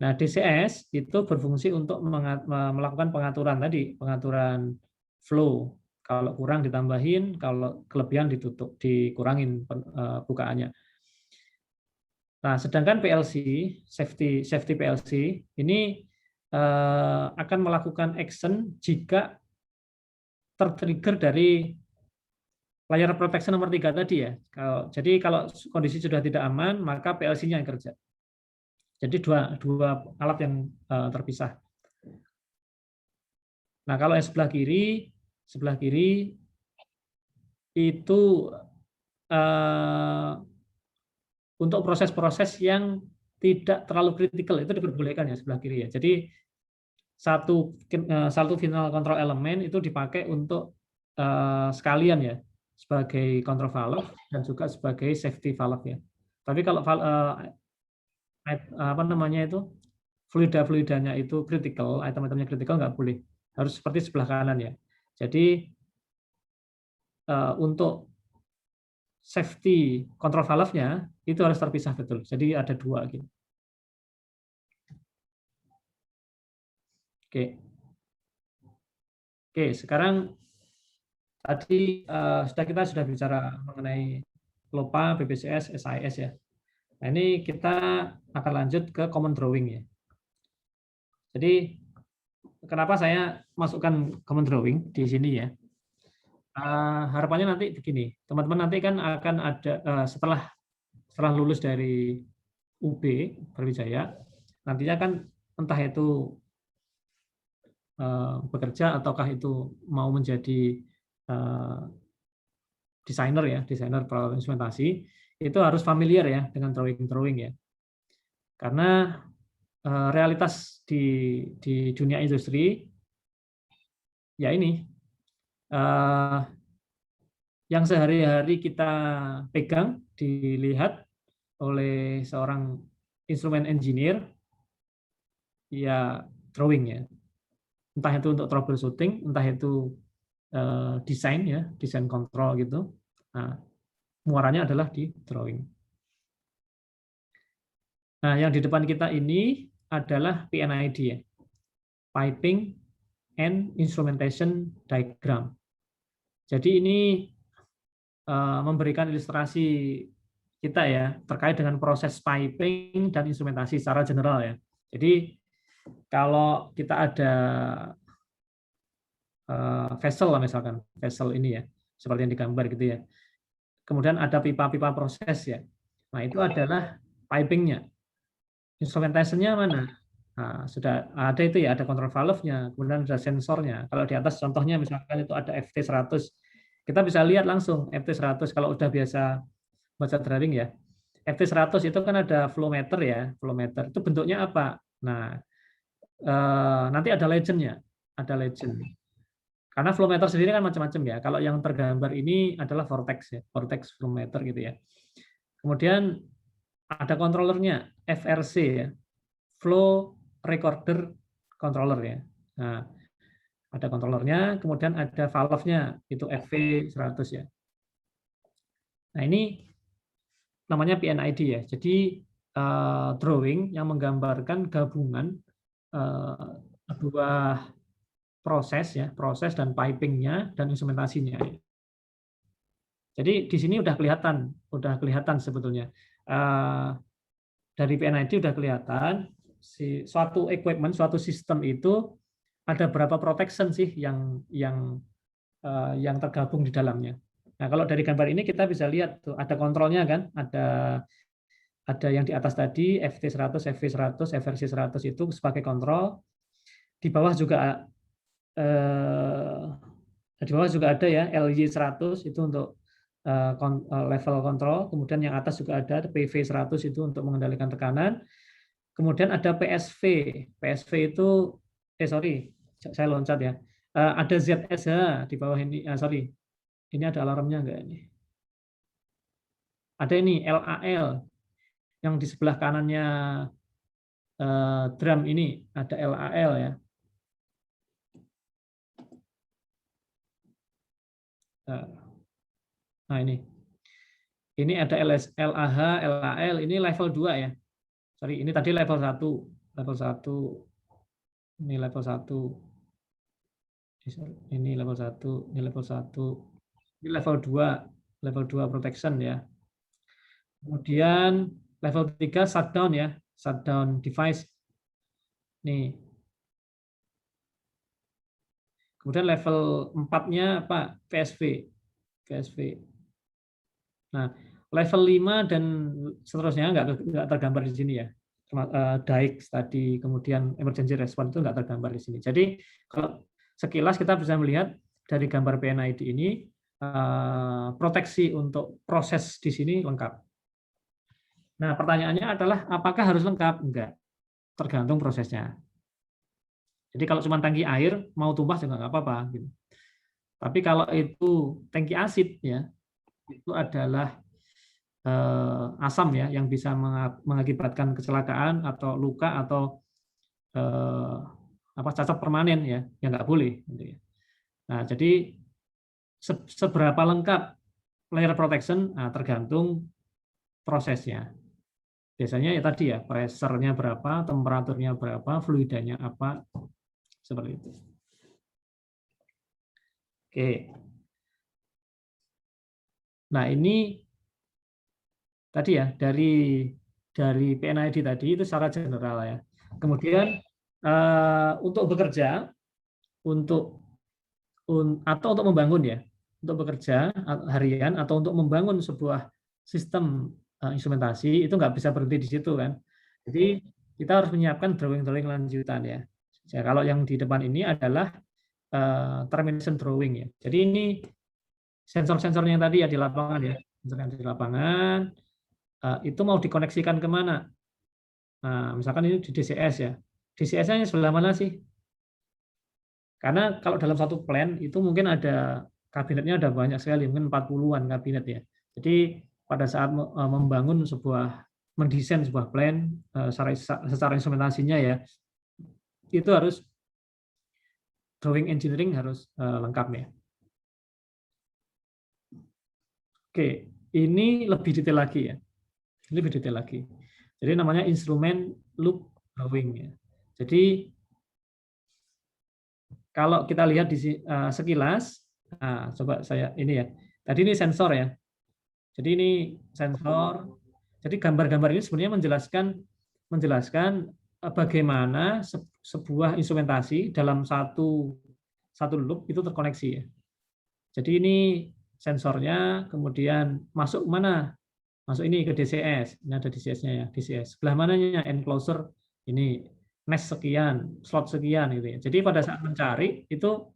Nah, DCS itu berfungsi untuk melakukan pengaturan tadi, pengaturan flow. Kalau kurang ditambahin, kalau kelebihan ditutup, dikurangin bukaannya. Nah, sedangkan PLC, safety PLC ini akan melakukan action jika tertrigger dari layer protection nomor 3 tadi ya. Jadi kalau kondisi sudah tidak aman, maka PLC-nya yang kerja. Jadi dua alat yang terpisah. Nah, kalau yang sebelah kiri itu untuk proses-proses yang tidak terlalu kritikal itu diperbolehkan ya sebelah kiri ya. Jadi satu final control element itu dipakai untuk sekalian ya sebagai control valve dan juga sebagai safety valve ya. Tapi kalau apa namanya itu fluidanya itu kritikal, item-itemnya kritikal nggak boleh, harus seperti sebelah kanan ya. Jadi untuk safety control valve-nya itu harus terpisah betul. Jadi ada dua gitu. Oke, sekarang tadi kita sudah bicara mengenai LOPA, BPCS, SIS ya. Nah, ini kita akan lanjut ke common drawing ya. Jadi kenapa saya masukkan common drawing di sini ya? Harapannya nanti begini, teman-teman nanti kan akan ada setelah lulus dari UB Brawijaya, nantinya kan entah itu bekerja ataukah itu mau menjadi desainer peralatan instrumentasi, itu harus familiar ya dengan drawing ya. Karena realitas di dunia industri ya ini yang sehari-hari kita pegang dilihat oleh seorang instrumen engineer ya drawing ya. Entah itu untuk troubleshooting, entah itu desain kontrol gitu. Nah, muaranya adalah di drawing. Nah, yang di depan kita ini adalah PNID ya, Piping and Instrumentation Diagram. Jadi ini memberikan ilustrasi kita ya terkait dengan proses piping dan instrumentasi secara general ya. Jadi kalau kita ada vessel lah misalkan, vessel ini ya, seperti yang digambar gitu ya. Kemudian ada pipa-pipa proses ya. Nah, itu adalah pipingnya. Instrumentation-nya mana? Nah, sudah ada itu ya, ada control valve-nya, kemudian ada sensornya. Kalau di atas contohnya misalkan itu ada FT100. Kita bisa lihat langsung FT100 kalau udah biasa baca drawing ya. FT100 itu kan ada flow meter ya, flow meter. Itu bentuknya apa? Nah, nanti ada legend-nya, ada legend. Karena flow meter sendiri kan macam-macam ya. Kalau yang tergambar ini adalah vortex ya, vortex flow meter gitu ya. Kemudian ada controllernya, FRC ya, flow recorder controller ya. Nah, ada controllernya, kemudian ada valve-nya, itu FV100 ya. Nah, ini namanya PNID ya. Jadi drawing yang menggambarkan gabungan dua proses ya, proses dan pipingnya dan instrumentasinya. Jadi di sini udah kelihatan sebetulnya dari PNID udah kelihatan suatu equipment, suatu sistem itu ada berapa protection sih yang tergabung di dalamnya. Nah, kalau dari gambar ini kita bisa lihat tuh ada kontrolnya kan, ada yang di atas tadi FT100, FV100, FRC100 itu sebagai kontrol. Di bawah juga ada ya LY100 itu untuk level kontrol. Kemudian yang atas juga ada PV100 itu untuk mengendalikan tekanan. Kemudian ada PSV. PSV itu saya loncat ya. Ada ZSH di bawah ini. Sorry. Ini ada alarmnya enggak ini? Ada ini LAL. yang di sebelah kanannya drum ini ada LAL ya. Nah ini ada LAH, LAL, ini level 2 ya. Sorry, ini tadi level 1. Level 1. Ini level 1. Ini level 1, ini level 1. Ini level 2. Level 2 protection ya. Kemudian level 3 shutdown ya. Shutdown device. Nih. Kemudian level 4-nya apa? PSV. Nah, level 5 dan seterusnya nggak tergambar di sini ya. DAIX tadi, kemudian emergency response itu nggak tergambar di sini. Jadi kalau sekilas kita bisa melihat dari gambar PNID ini proteksi untuk proses di sini lengkap. Nah, pertanyaannya adalah apakah harus lengkap? Enggak, tergantung prosesnya. Jadi kalau cuma tangki air mau tumpah juga nggak apa-apa. Gitu. Tapi kalau itu tangki asid ya, itu adalah asam ya yang bisa mengakibatkan kecelakaan atau luka atau cacat permanen ya, yang nggak boleh. Gitu ya. Nah, jadi seberapa lengkap layer protection tergantung prosesnya. Biasanya ya tadi ya, pressure-nya berapa, temperaturnya berapa, fluidanya apa, seperti itu. Oke. Nah, ini tadi ya dari PNID tadi itu secara general ya. Kemudian untuk bekerja atau untuk membangun ya, untuk bekerja harian atau untuk membangun sebuah sistem instrumentasi itu nggak bisa berhenti di situ kan. Jadi kita harus menyiapkan drawing lanjutan ya. Kalau yang di depan ini adalah termination drawing ya. Jadi ini sensor-sensornya yang tadi ya di lapangan ya, sensor yang di lapangan itu mau dikoneksikan kemana? Nah, misalkan ini di DCS ya. DCS-nya sebelah mana sih? Karena kalau dalam satu plan itu mungkin ada kabinetnya ada banyak sekali, mungkin 40-an kabinet ya. Jadi pada saat mendesain sebuah plan secara instrumentasinya ya, itu harus drawing engineering harus lengkap ya. Oke, ini lebih detail lagi ya. Ini lebih detail lagi. Jadi namanya instrumen loop drawing ya. Jadi kalau kita lihat di sekilas, coba saya ini ya. Tadi ini sensor ya. Jadi ini sensor. Jadi gambar-gambar ini sebenarnya menjelaskan bagaimana sebuah instrumentasi dalam satu loop itu terkoneksi ya. Jadi ini sensornya, kemudian masuk mana? Masuk ini ke DCS. Ini ada DCS-nya ya, DCS. Sebelah mananya enclosure ini nest sekian, slot sekian gitu ya. Jadi pada saat mencari itu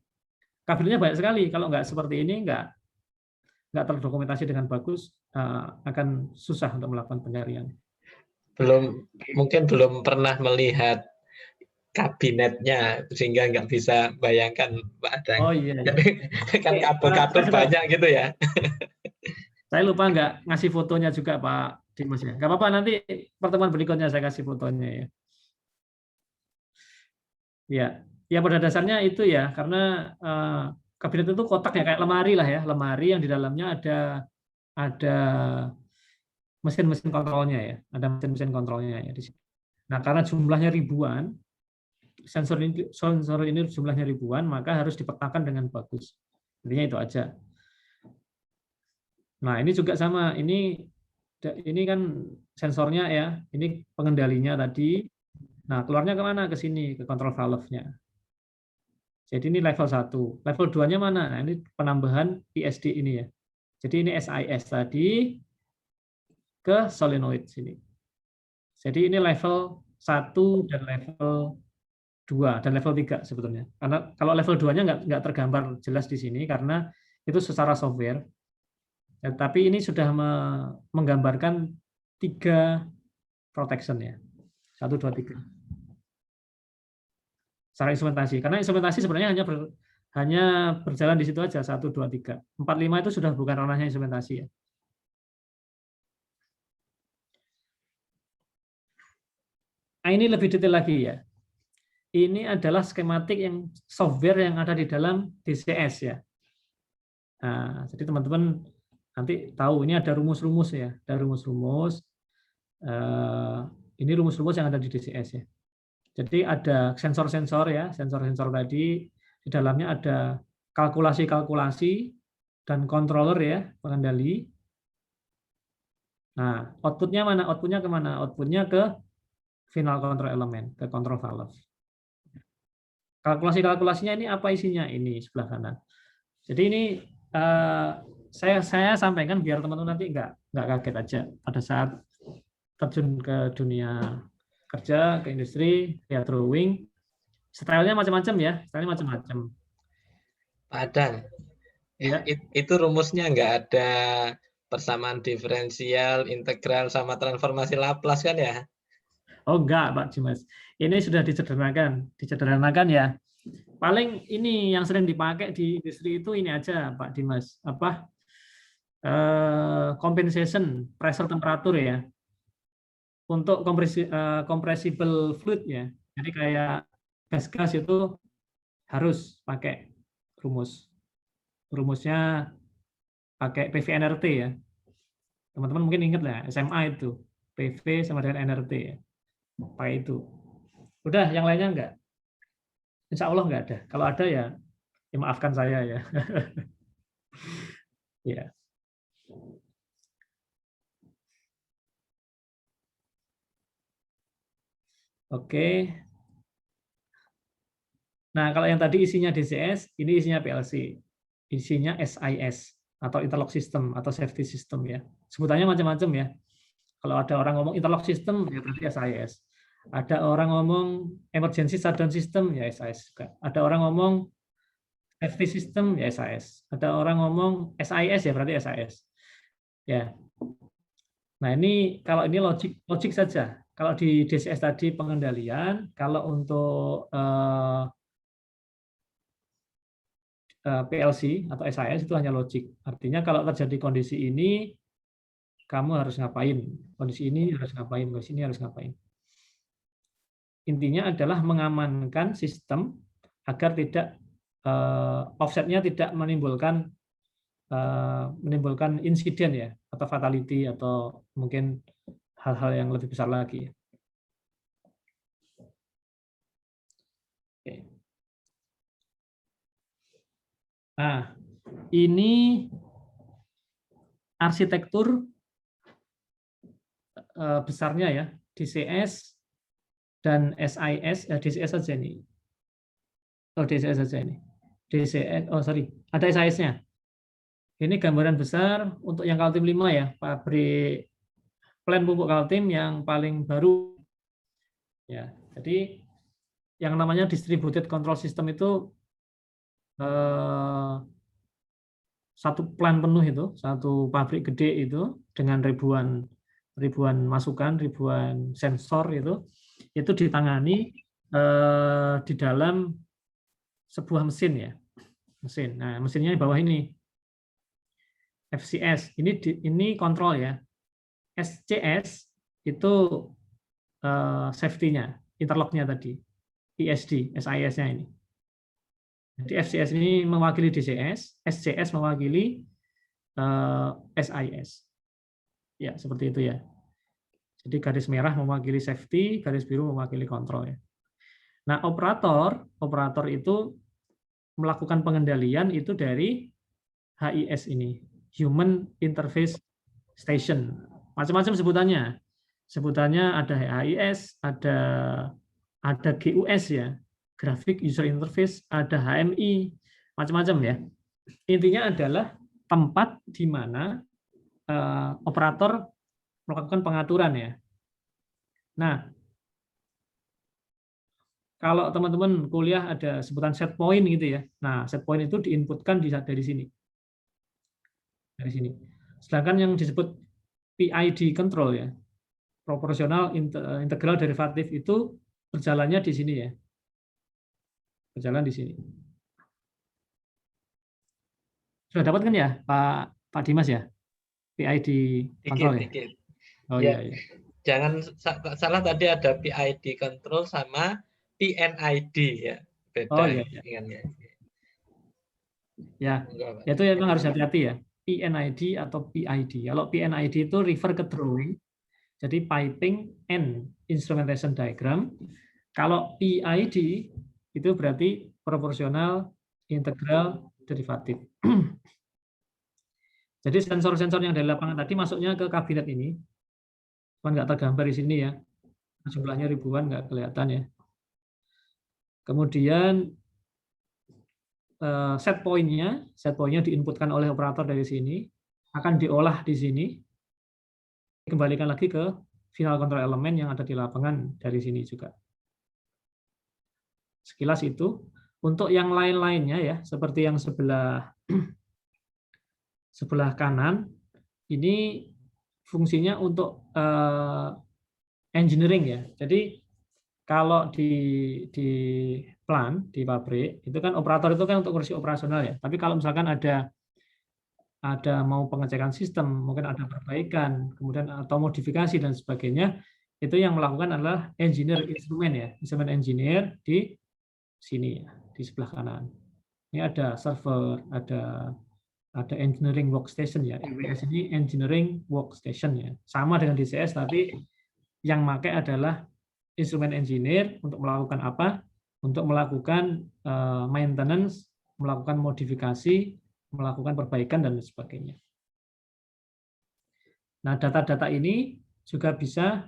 kabelnya banyak sekali. Kalau nggak seperti ini nggak terdokumentasi dengan bagus, akan susah untuk melakukan pencarian. Mungkin belum pernah melihat kabinetnya sehingga nggak bisa bayangkan Pak Adang. Oh iya. Kan kabel-kabel banyak gitu ya. Saya lupa nggak ngasih fotonya juga Pak Dimas ya. Nggak apa-apa, nanti pertemuan berikutnya saya kasih fotonya ya. Ya pada dasarnya itu ya, karena kabinet itu kotak ya, kayak lemari lah ya, lemari yang di dalamnya ada mesin-mesin kontrolnya ya, ada mesin-mesin kontrolnya ya di sini. Nah, karena jumlahnya ribuan, sensor ini jumlahnya ribuan, maka harus dipetakan dengan bagus. Intinya itu aja. Nah, ini juga sama. Ini kan sensornya ya. Ini pengendalinya tadi. Nah, keluarnya kemana? Ke sini, ke control valve-nya. Jadi ini level 1. Level 2-nya mana? Nah, ini penambahan PSD ini ya. Jadi ini SIS tadi ke solenoid sini. Jadi ini level 1 dan level 2 dan level 3 sebetulnya. Karena kalau level 2-nya nggak tergambar jelas di sini karena itu secara software. Ya, tapi ini sudah menggambarkan 3 protection ya. 1, 2, 3. Secara instrumentasi. Karena instrumentasi sebenarnya hanya berjalan di situ aja 1, 2, 3. 4, 5 itu sudah bukan ranahnya instrumentasi ya. Nah, ini lebih detail lagi ya. Ini adalah skematik yang software yang ada di dalam DCS ya. Nah, jadi teman-teman nanti tahu ini ada rumus-rumus ya, ada rumus-rumus. Ini rumus-rumus yang ada di DCS ya. Jadi ada sensor-sensor ya, sensor-sensor tadi di dalamnya ada kalkulasi-kalkulasi dan controller ya, pengendali. Nah, outputnya mana? Outputnya kemana? Outputnya ke final control element, ke control valve. Kalkulasi-kalkulasinya ini apa isinya? Ini sebelah kanan. Jadi ini saya sampaikan biar teman-teman nanti nggak kaget aja pada saat terjun ke dunia kerja, ke industri, lihat drawing, stylenya macam-macam ya, stylenya macam-macam. Padang. Ya. Itu rumusnya nggak ada persamaan diferensial, integral, sama transformasi Laplace kan ya? Oh enggak, Pak Dimas. Ini sudah disederhanakan ya. Paling ini yang sering dipakai di industri itu ini aja, Pak Dimas. Apa? Compensation pressure temperatur ya. Untuk compressible fluid ya. Jadi kayak gas-gas itu harus pakai rumusnya pakai PV nRT ya. Teman-teman mungkin ingat lah SMA itu PV sama dengan nRT ya. Pakai itu. Udah, yang lainnya enggak? Insya Allah enggak ada. Kalau ada ya maafkan saya ya. Ya. Oke. Nah, kalau yang tadi isinya DCS, ini isinya PLC. Isinya SIS atau interlock system atau safety system ya. Sebutannya macam-macam ya. Kalau ada orang ngomong interlock system ya berarti SIS. Ada orang ngomong emergency shutdown system ya SIS juga. Ada orang ngomong safety system ya SIS. Ada orang ngomong SIS ya berarti SIS. Ya. Nah, ini kalau ini logik saja. Kalau di DCS tadi pengendalian, kalau untuk PLC atau SIS itu hanya logik. Artinya kalau terjadi kondisi ini, kamu harus ngapain. Kondisi ini harus ngapain, kondisi ini harus ngapain. Intinya adalah mengamankan sistem agar tidak offsetnya tidak menimbulkan insiden ya, atau fatality atau mungkin hal-hal yang lebih besar lagi. Oke. Nah, ini arsitektur besarnya ya, DCS dan SIS, DCS saja ini. Oh, DCS saja ini. DCS, oh sorry, ada SIS-nya. Ini gambaran besar untuk yang Kaltim 5 ya, pabrik plan pupuk Kaltim yang paling baru. Ya, jadi yang namanya distributed control system itu satu plan penuh itu, satu pabrik gede itu dengan ribuan masukan, ribuan sensor itu ditangani di dalam sebuah mesin ya, mesin. Nah, mesinnya di bawah ini FCS, ini kontrol ya. SCS itu safety-nya, interlock-nya tadi, ISD, SIS-nya ini. Jadi FCS ini mewakili DCS, SCS mewakili SIS. Ya, seperti itu ya. Jadi garis merah mewakili safety, garis biru mewakili kontrol ya. Nah, operator itu melakukan pengendalian itu dari HIS ini, Human Interface Station. Macam-macam sebutannya. Sebutannya ada HIS, ada GUS ya, Graphic User Interface, ada HMI, macam-macam ya. Intinya adalah tempat di mana operator melakukan pengaturan ya. Nah, kalau teman-teman kuliah ada sebutan set point gitu ya. Nah, set point itu diinputkan dari sini. Dari sini. Sedangkan yang disebut PID control ya, proporsional integral derivatif itu berjalannya di sini ya. Berjalan di sini. Sudah dapat kan ya, Pak Dimas ya? PID control ya? Oh iya. Jangan salah, tadi ada PID control sama PNID ya. Beda Oh iya, iya. ingatnya. Ya, itu memang harus hati-hati ya. PNID atau PID. Kalau PNID itu refer ke drawing, jadi piping and instrumentation diagram. Kalau PID itu berarti proporsional, integral, derivatif. Jadi sensor-sensor yang dari lapangan tadi masuknya ke kabinet ini, cuman nggak tergambar di sini ya. Jumlahnya ribuan, nggak kelihatan ya. Kemudian set point-nya diinputkan oleh operator dari sini, akan diolah di sini, dikembalikan lagi ke final control element yang ada di lapangan dari sini juga. Sekilas itu. Untuk yang lain-lainnya ya, seperti yang sebelah kanan, ini fungsinya untuk engineering ya. Jadi kalau di plant, di pabrik, itu kan operator itu kan untuk kursi operasional ya. Tapi kalau misalkan ada mau pengecekan sistem, mungkin ada perbaikan, kemudian atau modifikasi dan sebagainya, itu yang melakukan adalah engineer instrumen ya, instrumen engineer di sini ya, di sebelah kanan. Ini ada server, ada engineering workstation ya. EWS ini engineering workstation ya. Sama dengan DCS tapi yang pakai adalah instrumen engineer untuk melakukan apa? Untuk melakukan maintenance, melakukan modifikasi, melakukan perbaikan dan sebagainya. Nah, data-data ini juga bisa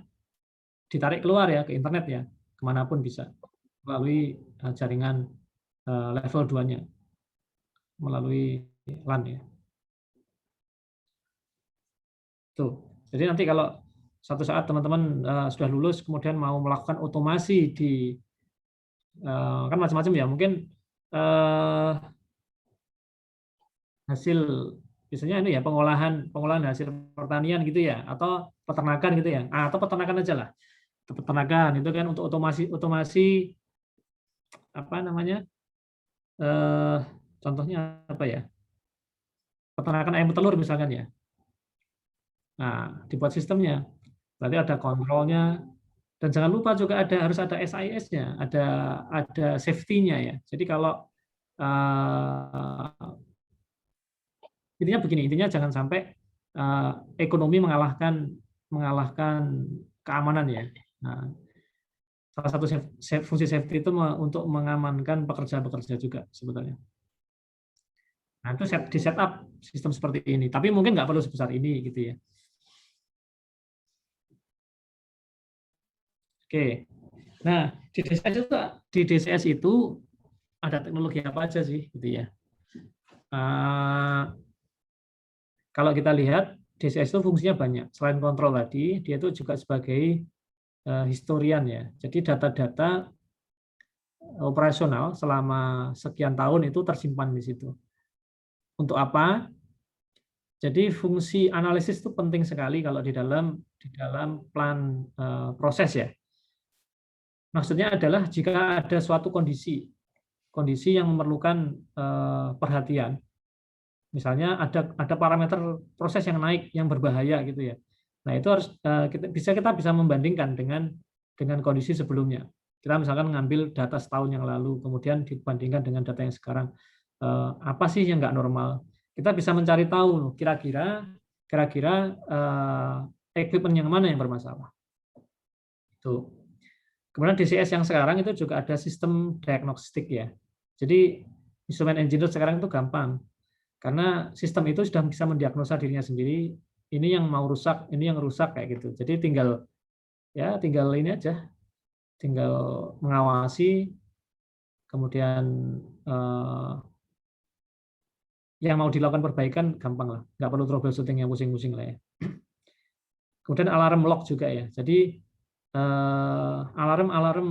ditarik keluar ya ke internet ya, kemanapun bisa melalui jaringan level 2-nya, melalui LAN ya. Tuh. Jadi nanti kalau satu saat teman-teman sudah lulus kemudian mau melakukan otomasi di kan macam-macam ya, mungkin hasil biasanya ini ya pengolahan hasil pertanian gitu ya, atau peternakan gitu ya, atau peternakan aja lah. Peternakan itu kan untuk otomasi apa namanya? Contohnya apa ya? Peternakan ayam telur misalkan ya. Nah, dibuat sistemnya. Berarti ada kontrolnya, dan jangan lupa juga harus ada SIS-nya, ada safety-nya ya. Jadi kalau intinya begini, intinya jangan sampai ekonomi mengalahkan keamanan ya. Nah, salah satu fungsi safety itu untuk mengamankan pekerja-pekerja juga sebetulnya. Nah, itu di setup sistem seperti ini, tapi mungkin nggak perlu sebesar ini gitu ya. Oke, nah di DCS itu ada teknologi apa aja sih, gitu ya? Kalau kita lihat DCS itu fungsinya banyak. Selain kontrol tadi, dia itu juga sebagai historian ya. Jadi data-data operasional selama sekian tahun itu tersimpan di situ. Untuk apa? Jadi fungsi analisis itu penting sekali kalau di dalam plan proses ya. Maksudnya adalah jika ada suatu kondisi yang memerlukan perhatian, misalnya ada parameter proses yang naik yang berbahaya gitu ya. Nah itu harus kita bisa membandingkan dengan kondisi sebelumnya. Kita misalkan ngambil data setahun yang lalu, kemudian dibandingkan dengan data yang sekarang, apa sih yang nggak normal? Kita bisa mencari tahu kira-kira equipment yang mana yang bermasalah. Tuh. Kemudian DCS yang sekarang itu juga ada sistem diagnostik ya. Jadi instrumen engineer sekarang itu gampang. Karena sistem itu sudah bisa mendiagnosa dirinya sendiri, ini yang mau rusak, ini yang rusak kayak gitu. Jadi tinggal ini aja, tinggal mengawasi, kemudian yang mau dilakukan perbaikan gampang lah, nggak perlu troubleshooting yang pusing-pusing lah ya. Kemudian alarm log juga ya. Jadi alarm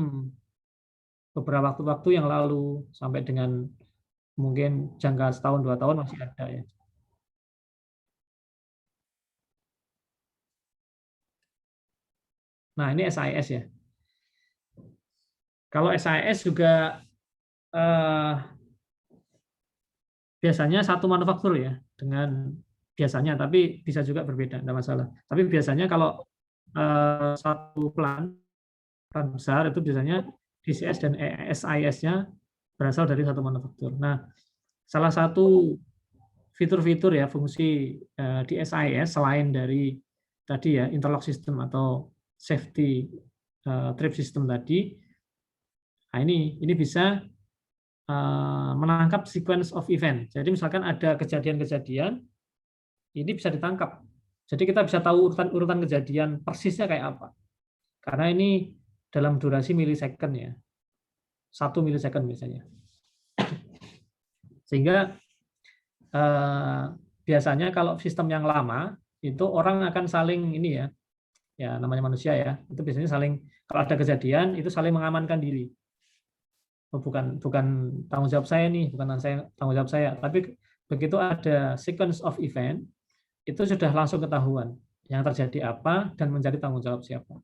beberapa waktu yang lalu sampai dengan mungkin jangka setahun 2 tahun masih ada ya. Nah ini SIS ya. Kalau SIS juga biasanya satu manufaktur ya, dengan biasanya, tapi bisa juga berbeda, tidak masalah. Tapi biasanya kalau satu plan besar itu biasanya DCS dan SIS-nya berasal dari satu manufaktur. Nah, salah satu fitur-fitur ya fungsi di SIS selain dari tadi ya interlock system atau safety trip system tadi, nah ini bisa menangkap sequence of event. Jadi misalkan ada kejadian-kejadian, ini bisa ditangkap. Jadi kita bisa tahu urutan kejadian persisnya kayak apa. Karena ini dalam durasi milisecond ya, 1 milisecond misalnya. Sehingga biasanya kalau sistem yang lama itu orang akan saling ini ya namanya manusia ya, itu biasanya saling kalau ada kejadian itu saling mengamankan diri. Oh, bukan tanggung jawab saya nih, bukan tanggung jawab saya, tapi begitu ada sequence of event itu sudah langsung ketahuan yang terjadi apa dan mencari tanggung jawab siapa.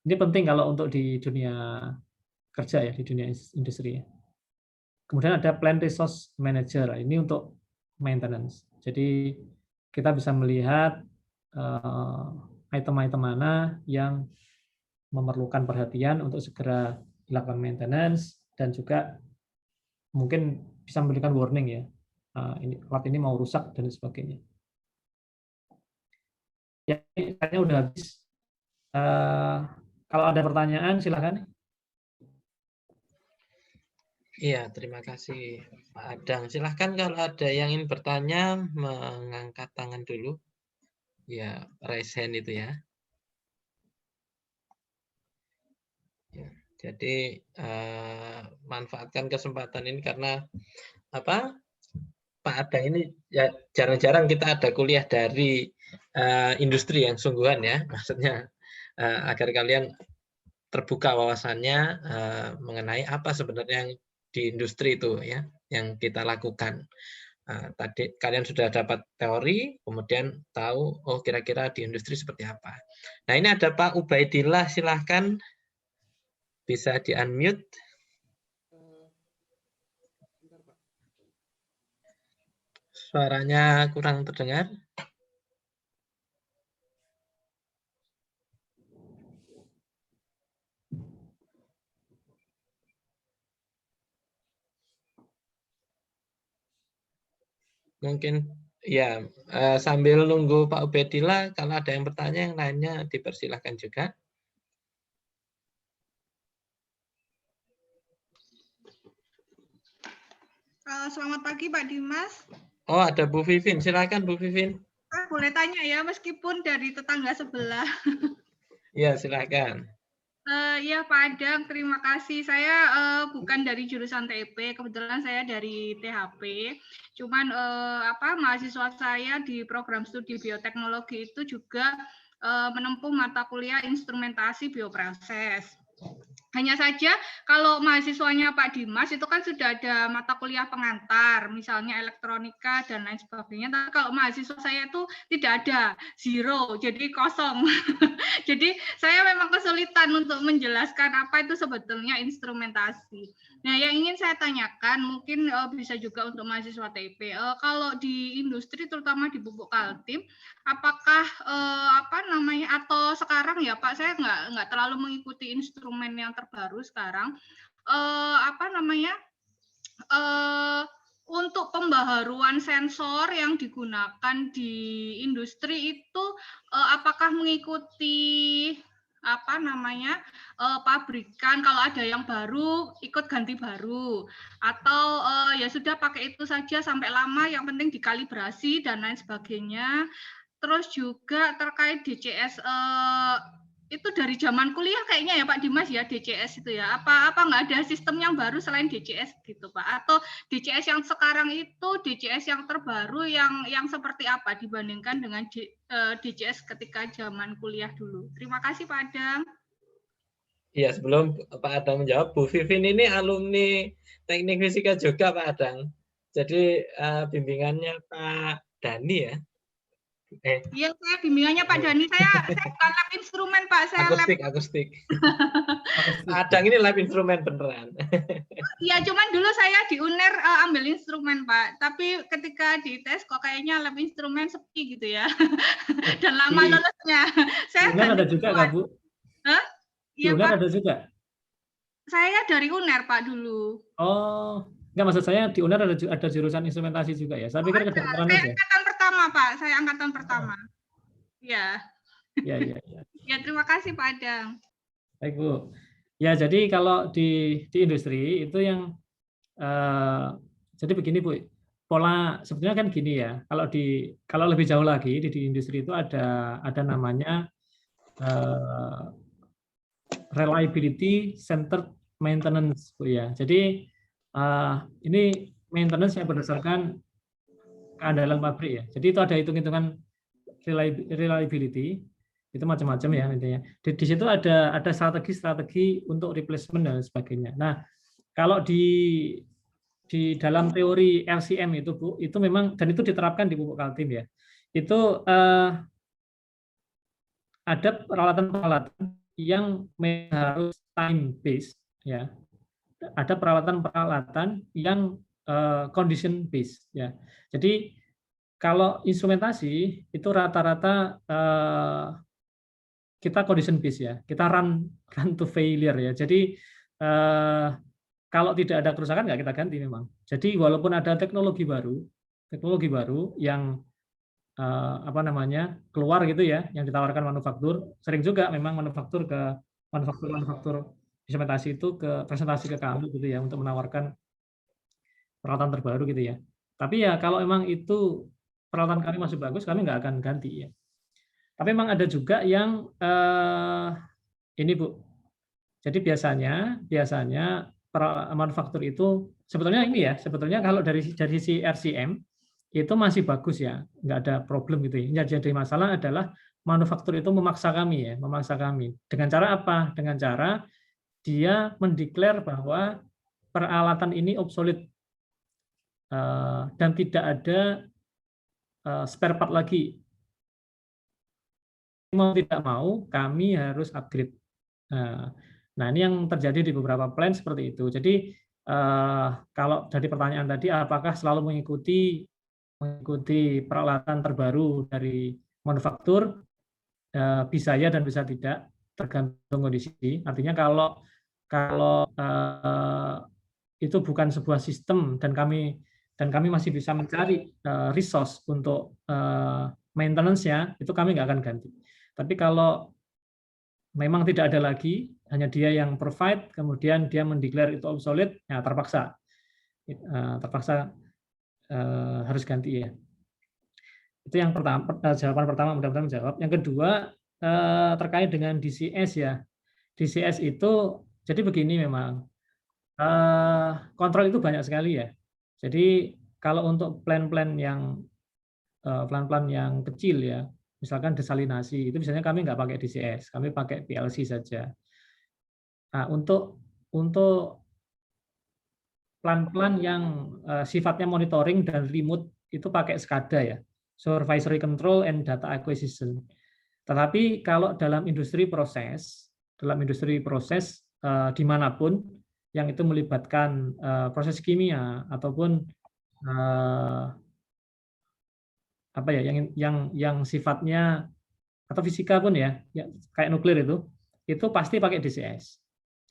Ini penting kalau untuk di dunia kerja ya, di dunia industri ya. Kemudian ada plan resource manager, ini untuk maintenance. Jadi kita bisa melihat item-item mana yang memerlukan perhatian untuk segera dilakukan maintenance dan juga mungkin bisa memberikan warning ya, alat ini mau rusak dan sebagainya. Ya, kayaknya udah habis. Kalau ada pertanyaan silakan. Iya, terima kasih Pak Adang. Silahkan kalau ada yang ingin bertanya, mengangkat tangan dulu. Ya, raise hand itu ya. Ya, jadi manfaatkan kesempatan ini karena apa? Pak Adang ini ya jarang-jarang kita ada kuliah dari industri yang sungguhan ya, maksudnya agar kalian terbuka wawasannya mengenai apa sebenarnya yang di industri itu ya yang kita lakukan. Tadi kalian sudah dapat teori, kemudian tahu oh kira-kira di industri seperti apa. Nah ini ada Pak Ubaidillah, silahkan bisa di unmute. Suaranya kurang terdengar. Mungkin ya sambil nunggu Pak Ubaidillah, kalau ada yang bertanya yang lainnya dipersilahkan juga. Selamat pagi Pak Dimas. Oh ada Bu Vivin, silakan Bu Vivin. Boleh tanya ya meskipun dari tetangga sebelah. Ya silakan. Ya Pak Adang, terima kasih. Saya bukan dari jurusan TIP, kebetulan saya dari THP. Cuman mahasiswa saya di program studi bioteknologi itu juga menempuh mata kuliah instrumentasi bioproses. Hanya saja kalau mahasiswanya Pak Dimas itu kan sudah ada mata kuliah pengantar, misalnya elektronika dan lain sebagainya. Tapi kalau mahasiswa saya itu tidak ada, zero, jadi kosong. Jadi saya memang kesulitan untuk menjelaskan apa itu sebetulnya instrumentasi. Nah, yang ingin saya tanyakan mungkin bisa juga untuk mahasiswa TIP. Kalau di industri terutama di pupuk Kaltim, apakah atau sekarang ya Pak, saya nggak terlalu mengikuti instrumen yang terbaru sekarang. Untuk pembaharuan sensor yang digunakan di industri itu apakah mengikuti pabrikan, kalau ada yang baru ikut ganti baru, atau ya sudah pakai itu saja sampai lama, yang penting dikalibrasi dan lain sebagainya. Terus juga terkait DCS itu dari zaman kuliah kayaknya ya Pak Dimas ya, DCS itu ya, apa nggak ada sistem yang baru selain DCS gitu Pak, atau DCS yang sekarang itu DCS yang terbaru yang seperti apa dibandingkan dengan DCS ketika zaman kuliah dulu. Terima kasih Pak Adang. Iya, sebelum Pak Adang menjawab, Bu Vivin ini alumni teknik fisika juga Pak Adang, jadi bimbingannya Pak Dani ya. Iya, saya bimbingannya Pak Dani. Saya bukan lab instrumen, Pak. Saya lab. Akustik. Adang ini lab instrumen beneran. Iya, cuman dulu saya di UNER ambil instrumen, Pak. Tapi ketika di tes kok kayaknya lab instrumen sepi gitu ya. Dan lama lulusnya. Saya UNER ada juga nggak, Bu? Hah? Di Iya, UNER Pak. ada juga? Saya dari UNER, Pak, dulu. Oh, nggak, maksud saya di UNER ada jurusan instrumentasi juga ya? Saya pikir kedokteran Saya aja. angkatan pertama, Pak. Saya angkatan pertama. Iya. Iya. Ya, terima kasih Pak Adang. Baik, Bu. Ya, jadi kalau di industri itu yang jadi begini, Bu. Pola sebetulnya kan gini ya. Kalau lebih jauh lagi di industri itu ada namanya reliability centered maintenance, Bu ya. Jadi ini maintenance yang berdasarkan keandalan pabrik ya. Jadi itu ada hitung-hitungan reliability, itu macam-macam ya intinya. Di situ ada strategi untuk replacement dan sebagainya. Nah, kalau di dalam teori LCM itu, Bu, itu memang, dan itu diterapkan di pupuk Kaltim ya. Itu ada peralatan-peralatan yang harus time based ya. Ada peralatan-peralatan yang condition based ya. Jadi kalau instrumentasi itu rata-rata kita condition based ya, kita run to failure ya. Jadi kalau tidak ada kerusakan nggak kita ganti memang. Jadi walaupun ada teknologi baru yang keluar gitu ya, yang ditawarkan manufaktur, sering juga memang manufaktur instrumentasi itu presentasi ke kami gitu ya untuk menawarkan peralatan terbaru gitu ya. Tapi ya kalau memang itu peralatan kami masih bagus, kami nggak akan ganti ya. Tapi memang ada juga yang ini, Bu. Jadi biasanya manufaktur itu sebetulnya kalau dari sisi RCM itu masih bagus ya, nggak ada problem gitu ya. Jadi masalah adalah manufaktur itu memaksa kami. Dengan cara apa? Dengan cara dia mendeklar bahwa peralatan ini obsolete dan tidak ada spare part lagi. Mau tidak mau kami harus upgrade. Nah, ini yang terjadi di beberapa plant seperti itu. Jadi kalau dari pertanyaan tadi, apakah selalu mengikuti peralatan terbaru dari manufaktur? Bisa ya dan bisa tidak, tergantung kondisi. Artinya kalau itu bukan sebuah sistem dan kami masih bisa mencari resource untuk maintenance-nya, itu kami nggak akan ganti. Tapi kalau memang tidak ada lagi, hanya dia yang provide, kemudian dia mendeklar itu obsolete, ya terpaksa harus ganti ya. Itu yang pertama, jawaban pertama, mudah-mudahan menjawab. Yang kedua terkait dengan DCS ya. DCS itu jadi begini memang. Kontrol itu banyak sekali ya. Jadi kalau untuk plan-plan yang kecil ya, misalkan desalinasi, itu biasanya kami nggak pakai DCS, kami pakai PLC saja. Nah, untuk plan-plan yang sifatnya monitoring dan remote itu pakai SCADA ya, Supervisory Control and Data Acquisition. Tetapi kalau dalam industri proses dimanapun yang itu melibatkan proses kimia ataupun yang sifatnya atau fisika pun ya kayak nuklir itu pasti pakai DCS.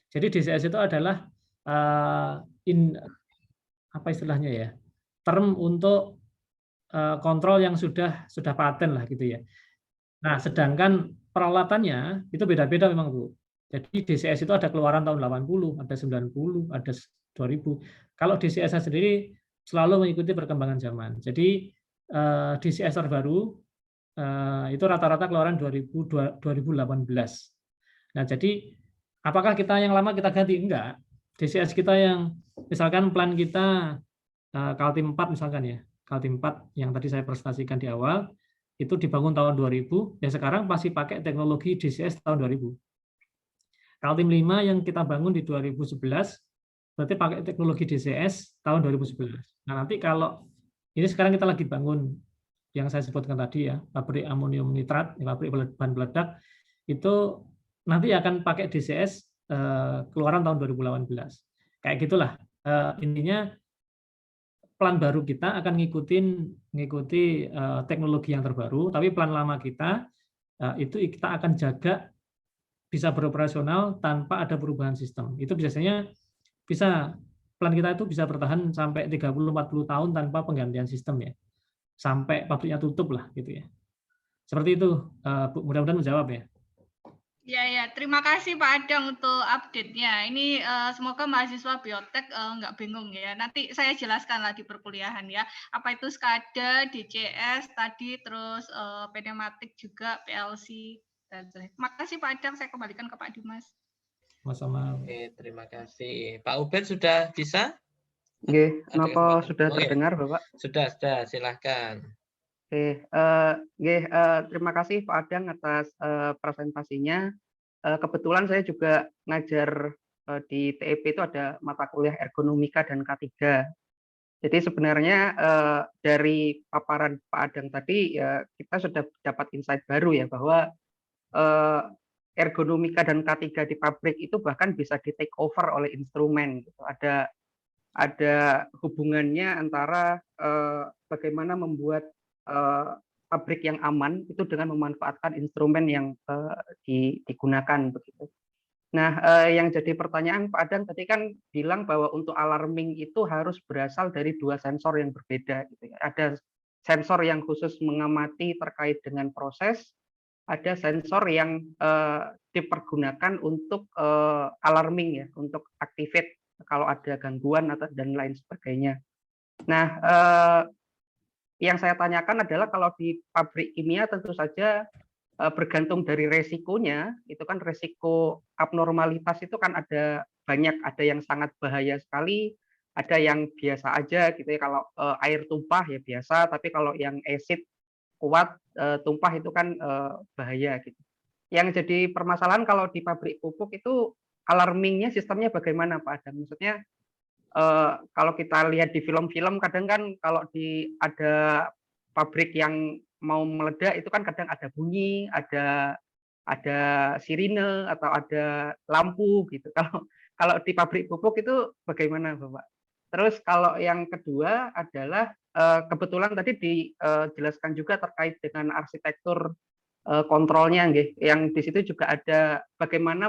Jadi DCS itu adalah istilahnya ya, term untuk kontrol yang sudah paten lah gitu ya. Nah, sedangkan peralatannya itu beda-beda memang, Bu. Jadi DCS itu ada keluaran tahun 80, ada 90, ada 2000. Kalau DCS sendiri selalu mengikuti perkembangan zaman. Jadi DCS terbaru itu rata-rata keluaran 2018. Nah, jadi apakah kita yang lama kita ganti? Enggak. DCS kita yang misalkan plan kita Kaltim 4 misalkan ya. Kaltim 4 yang tadi saya presentasikan di awal itu dibangun tahun 2000, ya sekarang masih pakai teknologi DCS tahun 2000. Kaltim 5 yang kita bangun di 2011 berarti pakai teknologi DCS tahun 2011. Nah, nanti kalau ini sekarang kita lagi bangun yang saya sebutkan tadi ya, pabrik amonium nitrat, pabrik bahan peledak, itu nanti akan pakai DCS keluaran tahun 2018. Kayak gitulah. Intinya plan baru kita akan ngikuti teknologi yang terbaru, tapi plan lama kita itu kita akan jaga bisa beroperasional tanpa ada perubahan sistem. Itu biasanya bisa plan kita itu bisa bertahan sampai 30-40 tahun tanpa penggantian sistem ya. Sampai pabriknya tutup lah gitu ya. Seperti itu, Bu, mudah-mudahan menjawab ya. Ya, terima kasih Pak Adang untuk update-nya. Ini semoga mahasiswa biotek nggak bingung ya. Nanti saya jelaskan lah di perkuliahan ya. Apa itu SCADA, DCS tadi, terus pneumatik juga, PLC. Terima kasih Pak Adang, saya kembalikan ke Pak Dimas. Sama-sama. Oke, terima kasih. Pak Ubed sudah bisa? Nggih, Ada napa kesempatan? sudah Oke. terdengar, Bapak? Sudah, silahkan. Oke, nggih, terima kasih Pak Adang atas presentasinya. Kebetulan saya juga ngajar di TEP itu ada mata kuliah ergonomika dan K3. Jadi sebenarnya dari paparan Pak Adang tadi ya kita sudah dapat insight baru ya bahwa ergonomika dan K3 di pabrik itu bahkan bisa di take over oleh instrumen gitu. Ada hubungannya antara bagaimana membuat pabrik yang aman itu dengan memanfaatkan instrumen yang digunakan begitu. Nah, yang jadi pertanyaan Pak Adang tadi kan bilang bahwa untuk alarming itu harus berasal dari 2 sensor yang berbeda gitu ya. Ada sensor yang khusus mengamati terkait dengan proses, ada sensor yang dipergunakan untuk alarming ya, untuk activate kalau ada gangguan atau dan lain sebagainya. Nah, yang saya tanyakan adalah kalau di pabrik kimia tentu saja bergantung dari resikonya, itu kan resiko abnormalitas itu kan ada banyak, ada yang sangat bahaya sekali, ada yang biasa aja gitu ya, kalau air tumpah ya biasa, tapi kalau yang acid kuat tumpah itu kan bahaya gitu. Yang jadi permasalahan kalau di pabrik pupuk itu alarmingnya sistemnya bagaimana Pak Adang? Maksudnya kalau kita lihat di film-film kadang kan kalau ada pabrik yang mau meledak itu kan kadang ada bunyi, ada sirine atau ada lampu gitu. Kalau di pabrik pupuk itu bagaimana Bapak? Terus kalau yang kedua adalah kebetulan tadi dijelaskan juga terkait dengan arsitektur kontrolnya, yang di situ juga ada bagaimana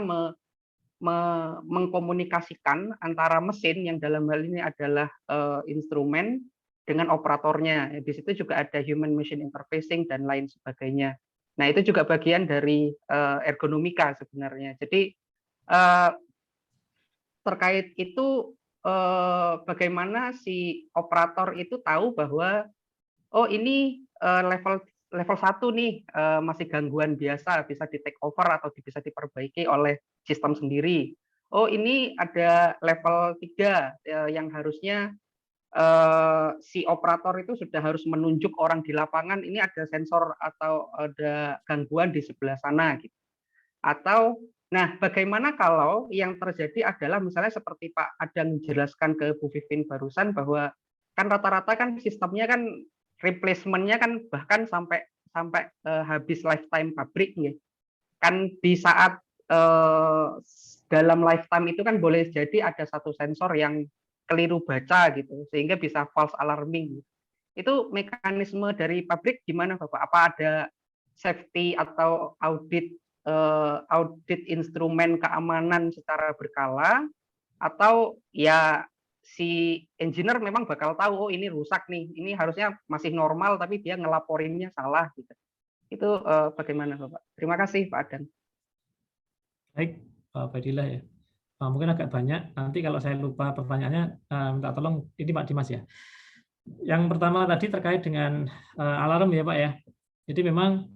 mengkomunikasikan antara mesin yang dalam hal ini adalah instrumen dengan operatornya. Di situ juga ada human machine interfacing dan lain sebagainya. Nah, itu juga bagian dari ergonomika sebenarnya. Jadi terkait itu bagaimana si operator itu tahu bahwa oh ini level 1 nih masih gangguan biasa, bisa di take over atau bisa diperbaiki oleh sistem sendiri. Oh ini ada level 3 yang harusnya si operator itu sudah harus menunjuk orang di lapangan ini ada sensor atau ada gangguan di sebelah sana gitu. Atau nah bagaimana kalau yang terjadi adalah misalnya seperti Pak Adang menjelaskan ke Bu Vivin barusan bahwa kan rata-rata kan sistemnya kan replacement-nya kan bahkan sampai habis lifetime pabrik ya. Kan di saat dalam lifetime itu kan boleh jadi ada satu sensor yang keliru baca gitu sehingga bisa false alarming. Itu mekanisme dari pabrik gimana Bapak? Apa ada safety atau audit instrumen keamanan secara berkala atau ya si engineer memang bakal tahu oh ini rusak nih, ini harusnya masih normal tapi dia ngelaporinnya salah gitu. Itu bagaimana Bapak? Terima kasih Pak Adang. Baik, Pak Fadilah ya. Mungkin agak banyak, nanti kalau saya lupa pertanyaannya, minta tolong, ini Pak Dimas ya. Yang pertama tadi terkait dengan alarm ya Pak ya. Jadi memang,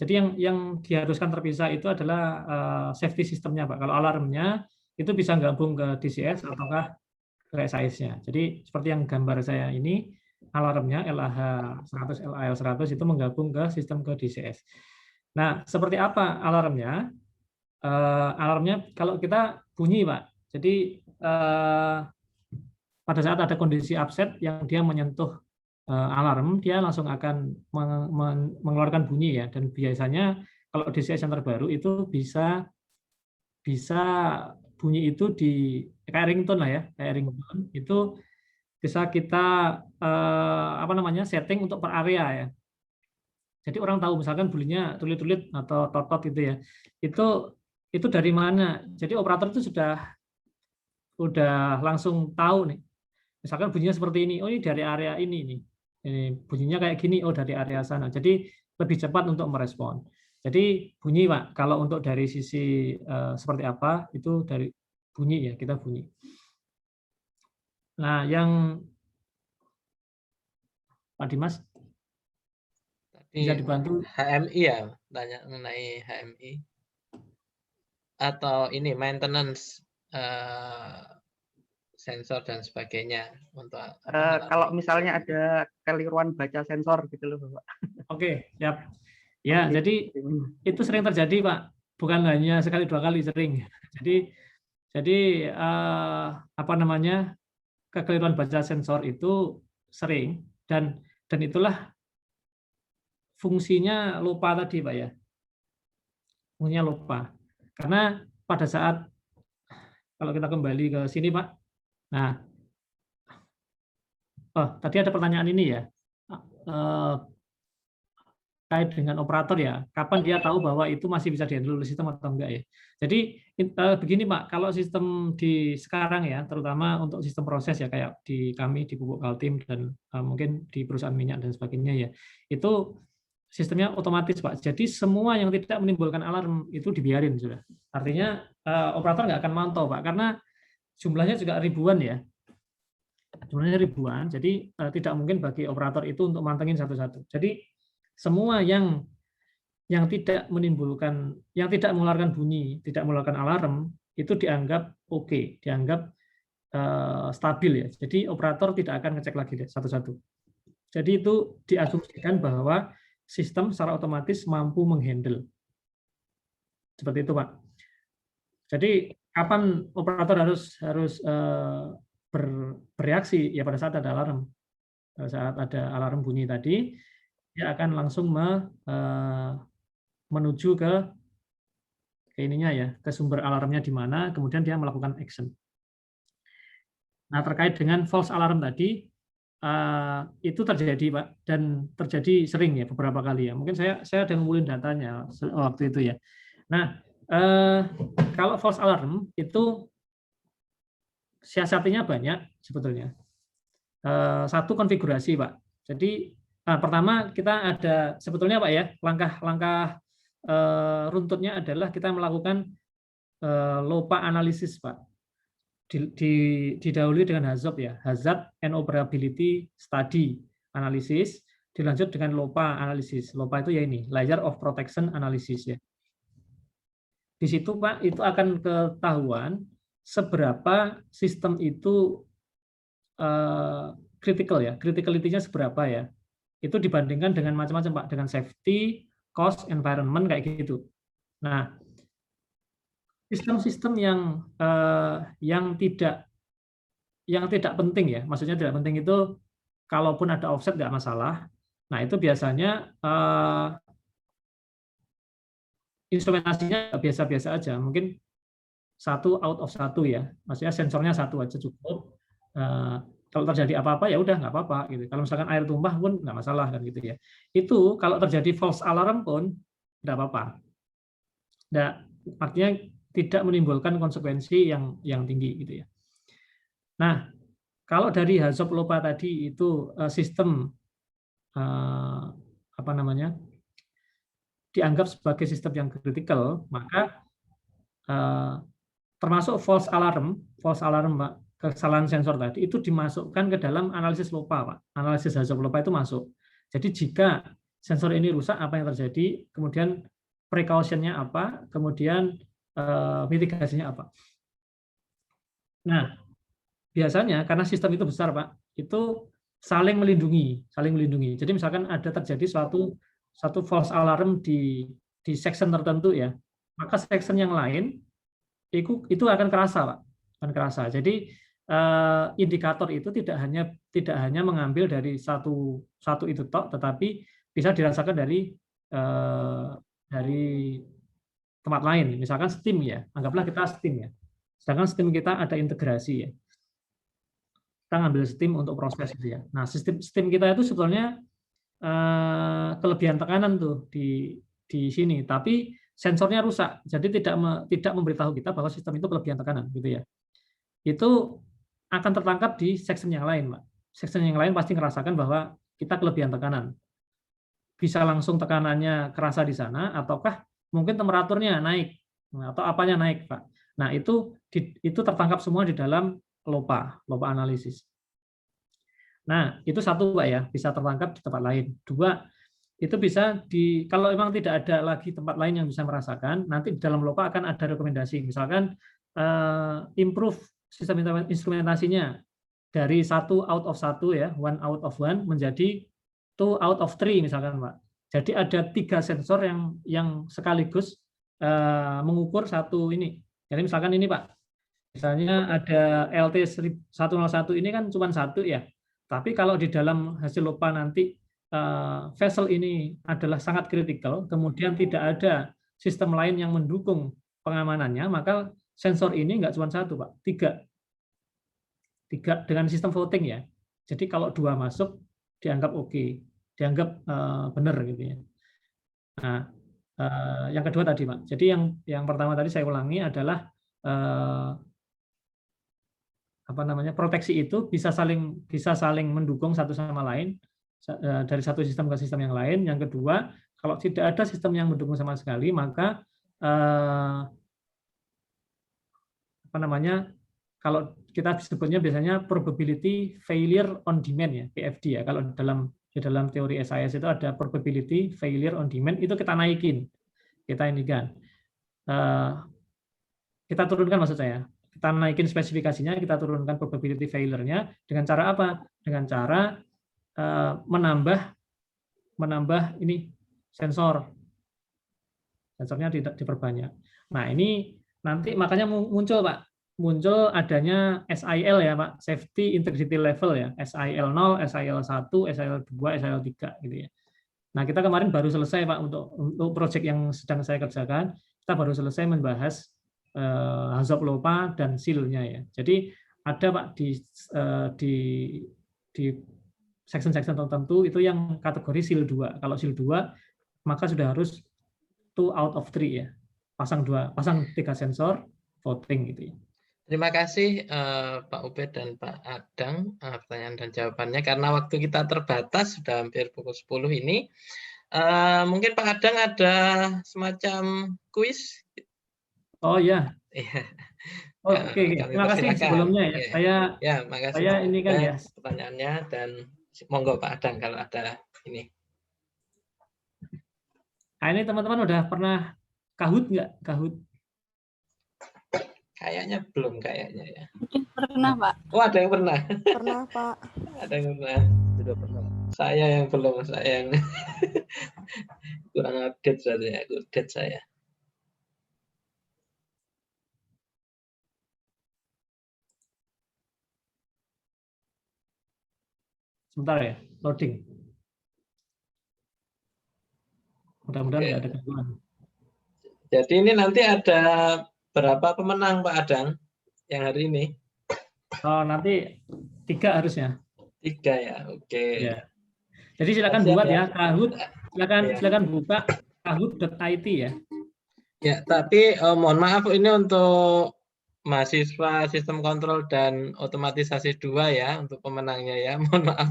jadi yang diharuskan terpisah itu adalah safety sistemnya Pak. Kalau alarmnya itu bisa gabung ke DCS ataukah ke SAIS-nya. Jadi seperti yang gambar saya ini, alarmnya LAH100, LAL100 itu menggabung ke sistem ke DCS. Nah, seperti apa alarmnya? Alarmnya kalau kita bunyi Pak, jadi pada saat ada kondisi upset yang dia menyentuh alarm, dia langsung akan mengeluarkan bunyi ya. Dan biasanya kalau DCI yang terbaru itu bisa bunyi itu kayak ringtone lah ya, kayak ringtone itu bisa kita setting untuk per area ya. Jadi orang tahu misalkan bunyinya tulit-tulit atau totot gitu ya. Itu dari mana? Jadi operator itu udah langsung tahu nih. Misalkan bunyinya seperti ini, oh ini dari area ini nih. Ini bunyinya kayak gini, oh dari area sana. Jadi lebih cepat untuk merespon. Jadi bunyi Pak, kalau untuk dari sisi seperti apa itu dari bunyi ya, kita bunyi. Nah, yang Pak Dimas bisa dibantu HMI ya, tanya mengenai HMI atau ini maintenance sensor dan sebagainya untuk kalau misalnya ada keliruan baca sensor gitu loh Pak. Oke, siap. Ya, jadi itu sering terjadi Pak, bukan hanya sekali dua kali, sering. Jadi kekeliruan baca sensor itu sering dan itulah fungsinya lupa tadi Pak ya. Fungsinya lupa. Karena pada saat kalau kita kembali ke sini Pak. Nah, tadi ada pertanyaan ini ya. Kait dengan operator ya, kapan dia tahu bahwa itu masih bisa dihandle oleh sistem atau enggak ya. Jadi begini Pak, kalau sistem di sekarang ya, terutama untuk sistem proses ya kayak kami di Pupuk Kaltim dan mungkin di perusahaan minyak dan sebagainya ya, itu sistemnya otomatis Pak. Jadi semua yang tidak menimbulkan alarm itu dibiarin sudah. Artinya operator nggak akan mantau Pak, karena jumlahnya juga ribuan ya. Jumlahnya ribuan, jadi tidak mungkin bagi operator itu untuk mantengin satu-satu. Jadi semua yang tidak menimbulkan, yang tidak mengeluarkan bunyi, tidak mengeluarkan alarm, itu dianggap oke, dianggap stabil ya. Jadi operator tidak akan ngecek lagi deh satu-satu. Jadi itu diasumsikan bahwa sistem secara otomatis mampu menghandle. Seperti itu Pak. Jadi kapan operator harus bereaksi ya pada saat ada alarm. Pada saat ada alarm bunyi tadi, dia akan langsung menuju ke ininya ya, ke sumber alarmnya di mana, kemudian dia melakukan action. Nah, terkait dengan false alarm tadi, itu terjadi Pak, dan terjadi sering ya beberapa kali ya. Mungkin saya ada ngumpulin datanya waktu itu ya. Nah, kalau false alarm itu siasatinya banyak sebetulnya. Satu, konfigurasi Pak. Jadi pertama kita ada sebetulnya Pak ya, langkah runtutnya adalah kita melakukan LOPA analisis Pak. Didahului dengan HAZOP ya, Hazard and Operability Study Analysis, dilanjut dengan LOPA analisis. LOPA itu ya ini, Layer of Protection Analysis ya. Di situ Pak itu akan ketahuan seberapa sistem itu critical ya, criticality-nya seberapa ya. Itu dibandingkan dengan macam-macam Pak, dengan safety, cost, environment kayak gitu. Nah, sistem-sistem yang tidak penting ya, maksudnya tidak penting itu kalaupun ada offset nggak masalah. Nah, itu biasanya instrumentasinya biasa-biasa aja, mungkin 1 out of 1 ya, maksudnya sensornya 1 aja cukup. Kalau terjadi apa-apa ya udah nggak apa-apa gitu. Kalau misalkan air tumpah pun nggak masalah kan gitu ya. Itu kalau terjadi false alarm pun nggak apa-apa. Nggak, artinya tidak menimbulkan konsekuensi yang tinggi gitu ya. Nah, kalau dari HAZOP LOPA tadi itu sistem dianggap sebagai sistem yang kritikal, maka termasuk false alarm Pak, kesalahan sensor tadi itu dimasukkan ke dalam analisis LOPA Pak. Analisis HAZOP LOPA itu masuk. Jadi jika sensor ini rusak apa yang terjadi, kemudian precaution-nya apa, kemudian mitigasinya apa. Nah, biasanya karena sistem itu besar Pak, itu saling melindungi. Jadi misalkan ada terjadi satu false alarm di section tertentu ya, maka section yang lain itu akan kerasa Pak, akan kerasa. Jadi indikator itu tidak hanya mengambil dari satu itu tok, tetapi bisa dirasakan dari tempat lain. Misalkan STEAM ya, anggaplah kita STEAM ya. Sedangkan STEAM kita ada integrasi ya. Kita ngambil STEAM untuk proses itu ya. Nah, sistem STEAM kita itu sebetulnya kelebihan tekanan tuh di sini, tapi sensornya rusak, jadi tidak memberitahu kita bahwa sistem itu kelebihan tekanan gitu ya. Itu akan tertangkap di section yang lain, Pak. Section yang lain pasti merasakan bahwa kita kelebihan tekanan. Bisa langsung tekanannya kerasa di sana, ataukah mungkin temperaturnya naik, atau apanya naik, Pak. Nah, itu tertangkap semua di dalam LOPA analisis. Nah, itu satu, Pak ya, bisa tertangkap di tempat lain. Dua, itu bisa kalau memang tidak ada lagi tempat lain yang bisa merasakan, nanti di dalam LOPA akan ada rekomendasi. Misalkan improve sistem instrumentasinya dari 1 out of 1 ya, 1 out of 1 menjadi 2 out of 3 misalkan, Pak. Jadi ada 3 sensor yang sekaligus mengukur satu ini. Jadi misalkan ini, Pak. Misalnya ada LT101 ini kan cuma 1 ya. Tapi kalau di dalam hasil LOPA nanti vessel ini adalah sangat kritikal, kemudian tidak ada sistem lain yang mendukung pengamanannya, maka sensor ini nggak cuma 1, Pak, 3 dengan sistem voting ya. Jadi kalau 2 masuk dianggap oke, dianggap benar gitu ya. Nah, yang kedua tadi, Pak. Jadi yang pertama tadi saya ulangi adalah proteksi itu bisa saling mendukung satu sama lain dari satu sistem ke sistem yang lain. Yang kedua, kalau tidak ada sistem yang mendukung sama sekali, maka kalau kita sebutnya biasanya probability failure on demand ya, PFD ya. Kalau di dalam teori SIS itu ada probability failure on demand, itu kita naikin, kita turunkan maksud saya. Kita naikin spesifikasinya, kita turunkan probability failure-nya dengan cara apa? Dengan cara menambah ini sensornya diperbanyak. Nah, ini nanti makanya muncul, Pak, adanya SIL ya, Pak, safety integrity level ya, SIL 0, SIL 1, SIL 2, SIL 3 gitu ya. Nah, kita kemarin baru selesai, Pak, untuk proyek yang sedang saya kerjakan, kita baru selesai membahas HAZOP LOPA dan SIL-nya ya. Jadi ada, Pak, di section-section tertentu itu yang kategori SIL 2. Kalau SIL 2 maka sudah harus 2 out of 3 ya. Pasang 3 sensor voting gitu ya. Terima kasih Pak Ubed dan Pak Adang pertanyaan dan jawabannya. Karena waktu kita terbatas, sudah hampir pukul 10 ini. Mungkin Pak Adang ada semacam kuis? Oh ya. Oke. Terima kasih sebelumnya ya. Saya ini kan ya pertanyaannya, dan monggo Pak Adang kalau ada ini. Nah, ini teman-teman udah pernah Kahoot nggak? Kahoot? Kayaknya belum kayaknya ya. Pernah, Pak. Oh, ada yang pernah. Pernah, Pak. Ada yang pernah. Sudah pernah. Saya yang belum, saya yang kurang update saya. Sebentar ya, loading. Mudah-mudahan nggak ada gangguan. Jadi ini nanti ada berapa pemenang, Pak Adang, yang hari ini? Oh, nanti 3 harusnya. 3 ya, oke. Ya. Jadi silakan buat ya, Kahoot. Silakan buka kahoot.it ya. Ya, tapi mohon maaf ini untuk mahasiswa sistem kontrol dan otomatisasi 2 ya, untuk pemenangnya ya. Mohon maaf.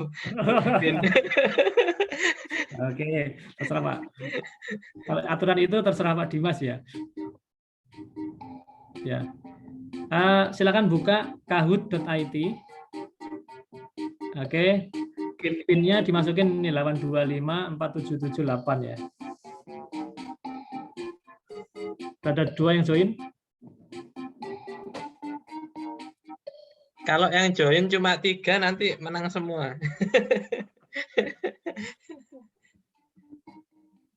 Oke, terserah Pak. Kalau aturan itu terserah Pak Dimas ya. Ya. Silakan buka kahoot.it. Oke. PIN-nya dimasukin ini 8254778 ya. Ada 2 yang join. Kalau yang join cuma 3 nanti menang semua.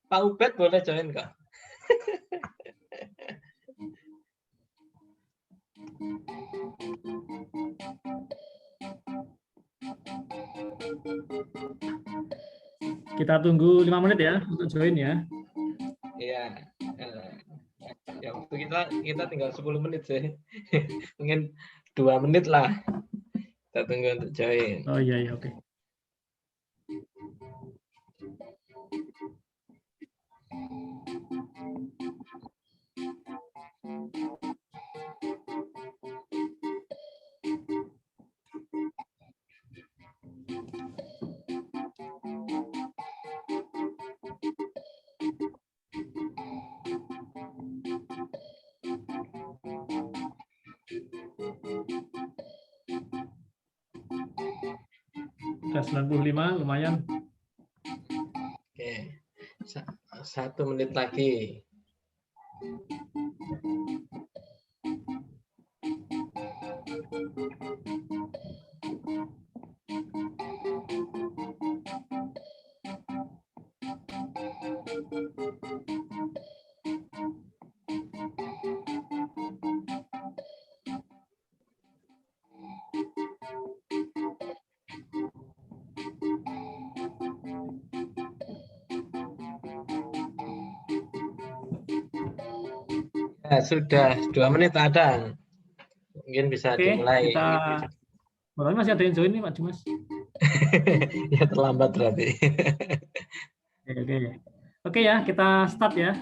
Pak Ubed boleh join kok. Kita tunggu 5 menit ya untuk join ya. Iya. Ya waktu kita tinggal 10 menit sih. Mungkin 2 menit lah. Kita tunggu untuk join. Oh iya, iya, oke. Udah 95, lumayan. Oke. 1 menit lagi. Ya, sudah 2 menit ada. Mungkin bisa Oke, dimulai. kita masih ada yang join nih Pak Dimas. Ya terlambat berarti. Oke. Oke ya, kita start ya.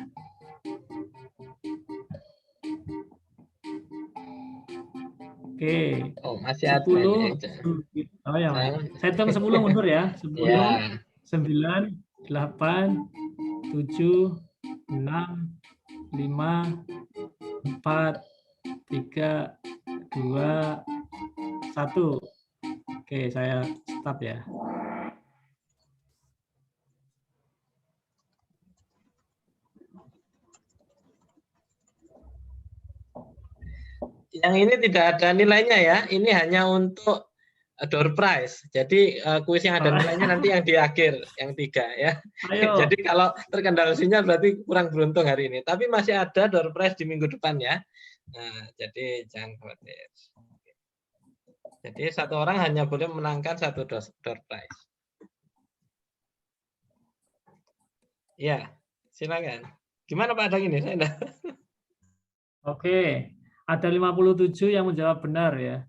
Oke. Oh, masih ada 10. ini. Oh ya, saya hitung 10 mundur ya. 10, Ya. 9, 8, 7, 6, 5, 4, 3, 2, 1. Oke, saya start ya. Yang ini tidak ada nilainya ya. Ini hanya untuk door prize. Jadi kuis yang ada nilainya nanti yang di akhir, yang 3 ya. Ayo. Jadi kalau terkendala sinyal berarti kurang beruntung hari ini. Tapi masih ada door prize di minggu depan ya. Nah, jadi jangan khawatir. Jadi satu orang hanya boleh menangkan 1 door prize. Ya, silakan. Gimana Pak Adang ini? Oke, ada 57 yang menjawab benar ya.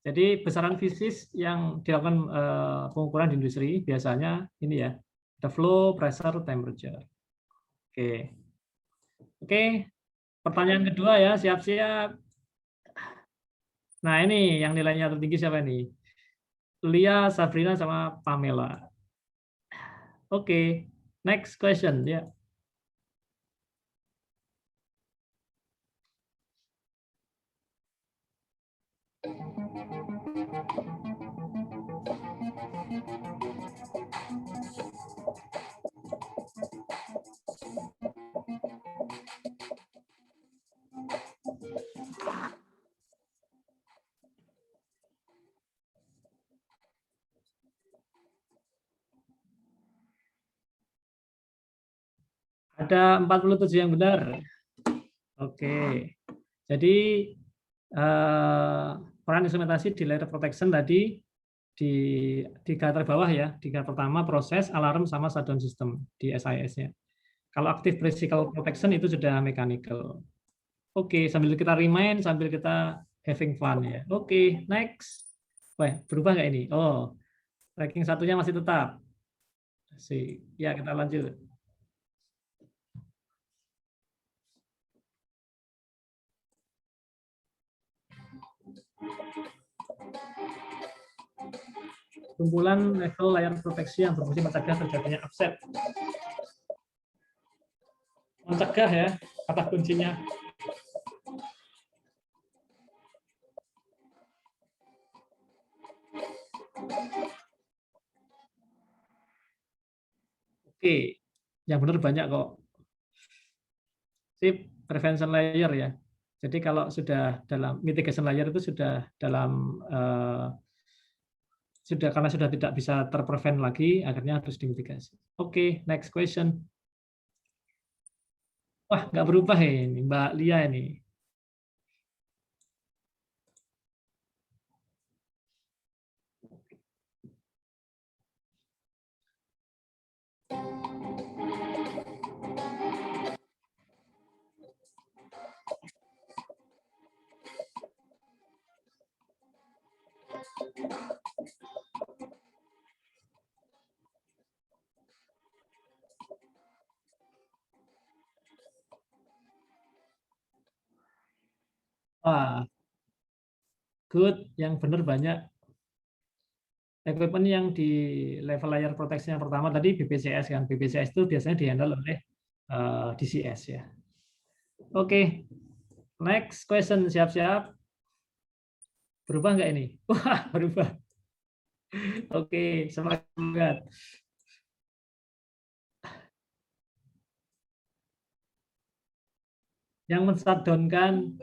Jadi besaran fisis yang dilakukan pengukuran di industri biasanya ini ya, the flow, pressure, temperature. Oke. Oke, pertanyaan kedua ya, siap-siap. Nah ini yang nilainya tertinggi siapa ini? Lia, Sabrina, sama Pamela. Oke, next question ya. Ada 47 yang benar. Oke. Jadi peran instrumentasi di layer protection tadi di garis bawah ya, di garis pertama proses, alarm sama shutdown system di SIS-nya. Kalau active physical protection itu sudah mechanical. Oke, sambil kita remind, sambil kita having fun ya. Oke, next. Wah, berubah nggak ini? Oh, ranking satunya masih tetap. Ya, kita lanjut. Kumpulan level layar proteksi yang berfungsi mencegah terjadinya upset. Mencegah ya, kata kuncinya. Oke, yang benar banyak kok. Sip, prevention layer ya. Jadi kalau sudah dalam mitigation layer itu sudah dalam karena sudah tidak bisa terprevent lagi, akhirnya harus dimitigasi. Oke, next question. Wah, nggak berubah ini, Mbak Lia ini. Wah, good. Yang benar banyak. Equipment yang di level layer protection yang pertama tadi BPCS kan. BPCS itu biasanya dihandle oleh DCS ya. Oke. Next question, siap-siap. Berubah nggak ini? Wah, berubah. Oke, semangat. Yang men-shutdown-kan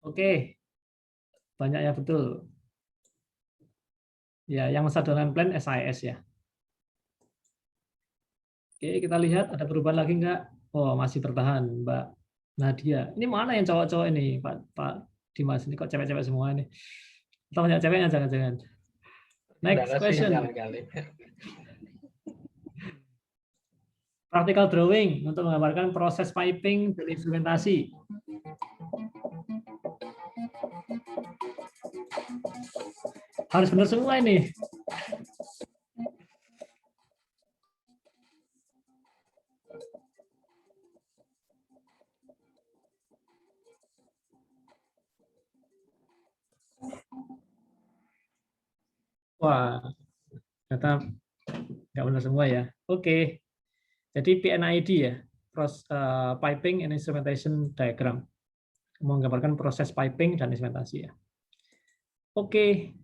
oke, banyak ya betul. Ya, yang men-shutdown plan SIS ya. Oke, kita lihat ada perubahan lagi nggak? Oh, masih bertahan, Mbak Nadia. Ini mana yang cowok-cowok ini, Pak Dimas? Ini kok cewek-cewek semua ini? Atau banyak ceweknya jangan-jangan. Next question. Practical drawing untuk menggambarkan proses piping dan instrumentasi. Harus benar semua ini. Wah, ternyata nggak benar semua ya. Oke. Jadi PNID ya, Piping and Instrumentation Diagram. Menggambarkan proses piping dan instrumentasi ya. Oke.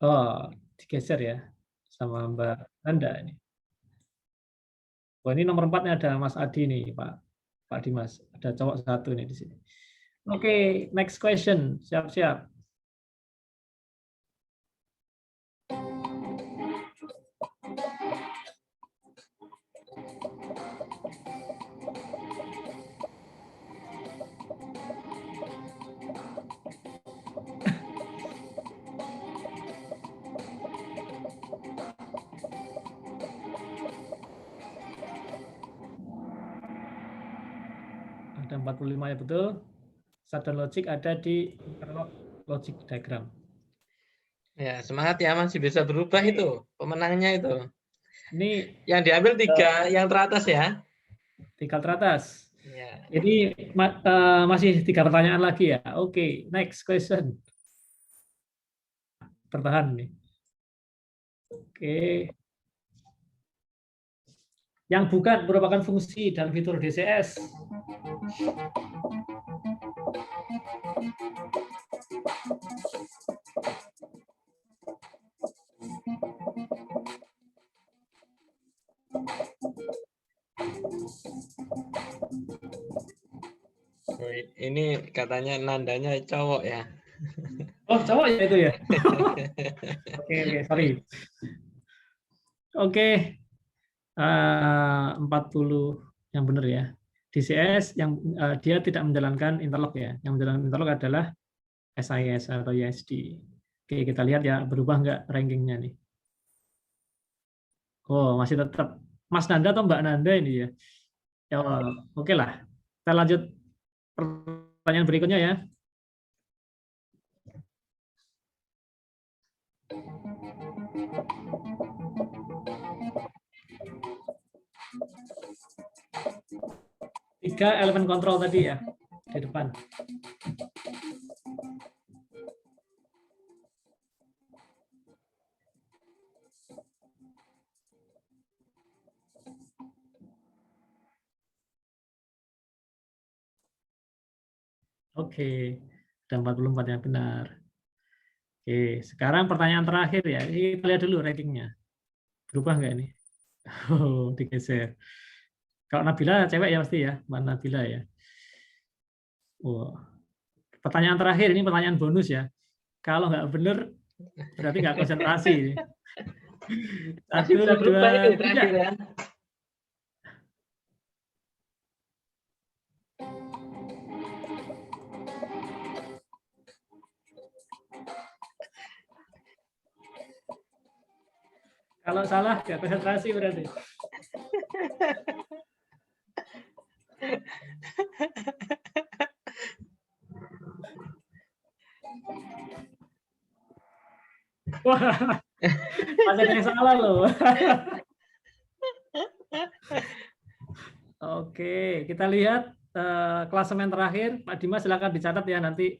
Oh, digeser ya sama Mbak Anda ini. Oh, ini nomor 4-nya ada Mas Adi nih, Pak Dimas. Ada cowok satu nih di sini. Oke, next question. Siap-siap. Ada 45 ya betul. Shutdown logic ada di interlock logic diagram. Ya, semangat ya, masih bisa berubah itu pemenangnya itu. Ini yang diambil 3 yang teratas ya. 3 teratas. Ya. Jadi masih 3 pertanyaan lagi ya. Oke, next question. Bertahan nih. Oke. Yang bukan merupakan fungsi dan fitur DCS. Ini katanya nandanya cowok ya. Oh, cowok ya itu ya. Oke, sorry. Oke. 40 yang benar ya. DCS yang dia tidak menjalankan interlock ya. Yang menjalankan interlock adalah SIS atau ISD. Oke, kita lihat ya berubah nggak rankingnya nih. Oh, masih tetap Mas Nanda atau Mbak Nanda ini ya. Ya, oke lah. Kita lanjut pertanyaan berikutnya ya. Tiga elemen kontrol tadi ya di depan. Oke, ada 44 yang benar. Oke, sekarang pertanyaan terakhir ya. Kita lihat dulu rankingnya. Berubah nggak ini? Oh, digeser. Kalau Nabila cewek ya pasti ya, Mbak Nabila ya. Oh. Pertanyaan terakhir ini pertanyaan bonus ya. Kalau nggak benar berarti nggak konsentrasi. 1, 2, 3. Kalau salah nggak konsentrasi berarti. Wah, masih ada yang salah loh. Oke, kita lihat klasemen terakhir. Pak Dimas silakan dicatat ya nanti.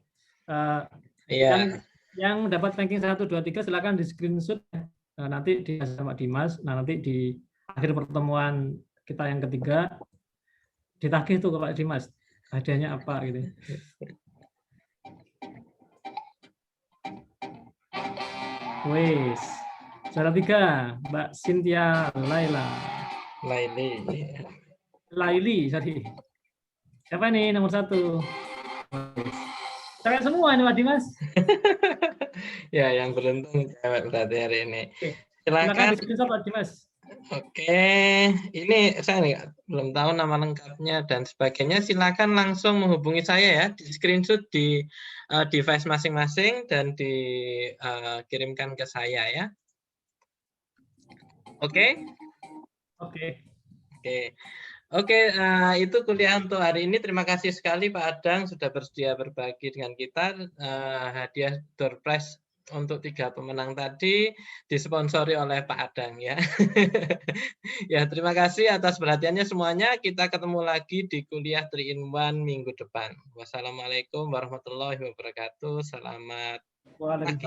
Iya. Yang dapat ranking 1, 2, 3 silakan di screenshot. Nanti di Pak Dimas. Nah, nanti di akhir pertemuan kita yang ketiga ditagih tuh ke Pak Dimas. Hadiahnya apa gitu. Wes. Juara 3, Mbak Cynthia Laili, sorry. Siapa nih nomor 1? Cewek semua ini Pak Dimas. Ya, yang beruntung cewek berarti hari ini. Silakan Silakan. di Pak Dimas. Oke, ini saya belum tahu nama lengkapnya dan sebagainya. Silakan langsung menghubungi saya ya, di screenshot di device masing-masing dan dikirimkan ke saya ya. Oke? Oke, itu kuliah untuk hari ini. Terima kasih sekali Pak Adang sudah bersedia berbagi dengan kita. Hadiah door prize untuk 3 pemenang tadi disponsori oleh Pak Adang ya. Ya, terima kasih atas perhatiannya semuanya. Kita ketemu lagi di kuliah 3-in-1 minggu depan. Wassalamualaikum warahmatullahi wabarakatuh. Selamat pagi.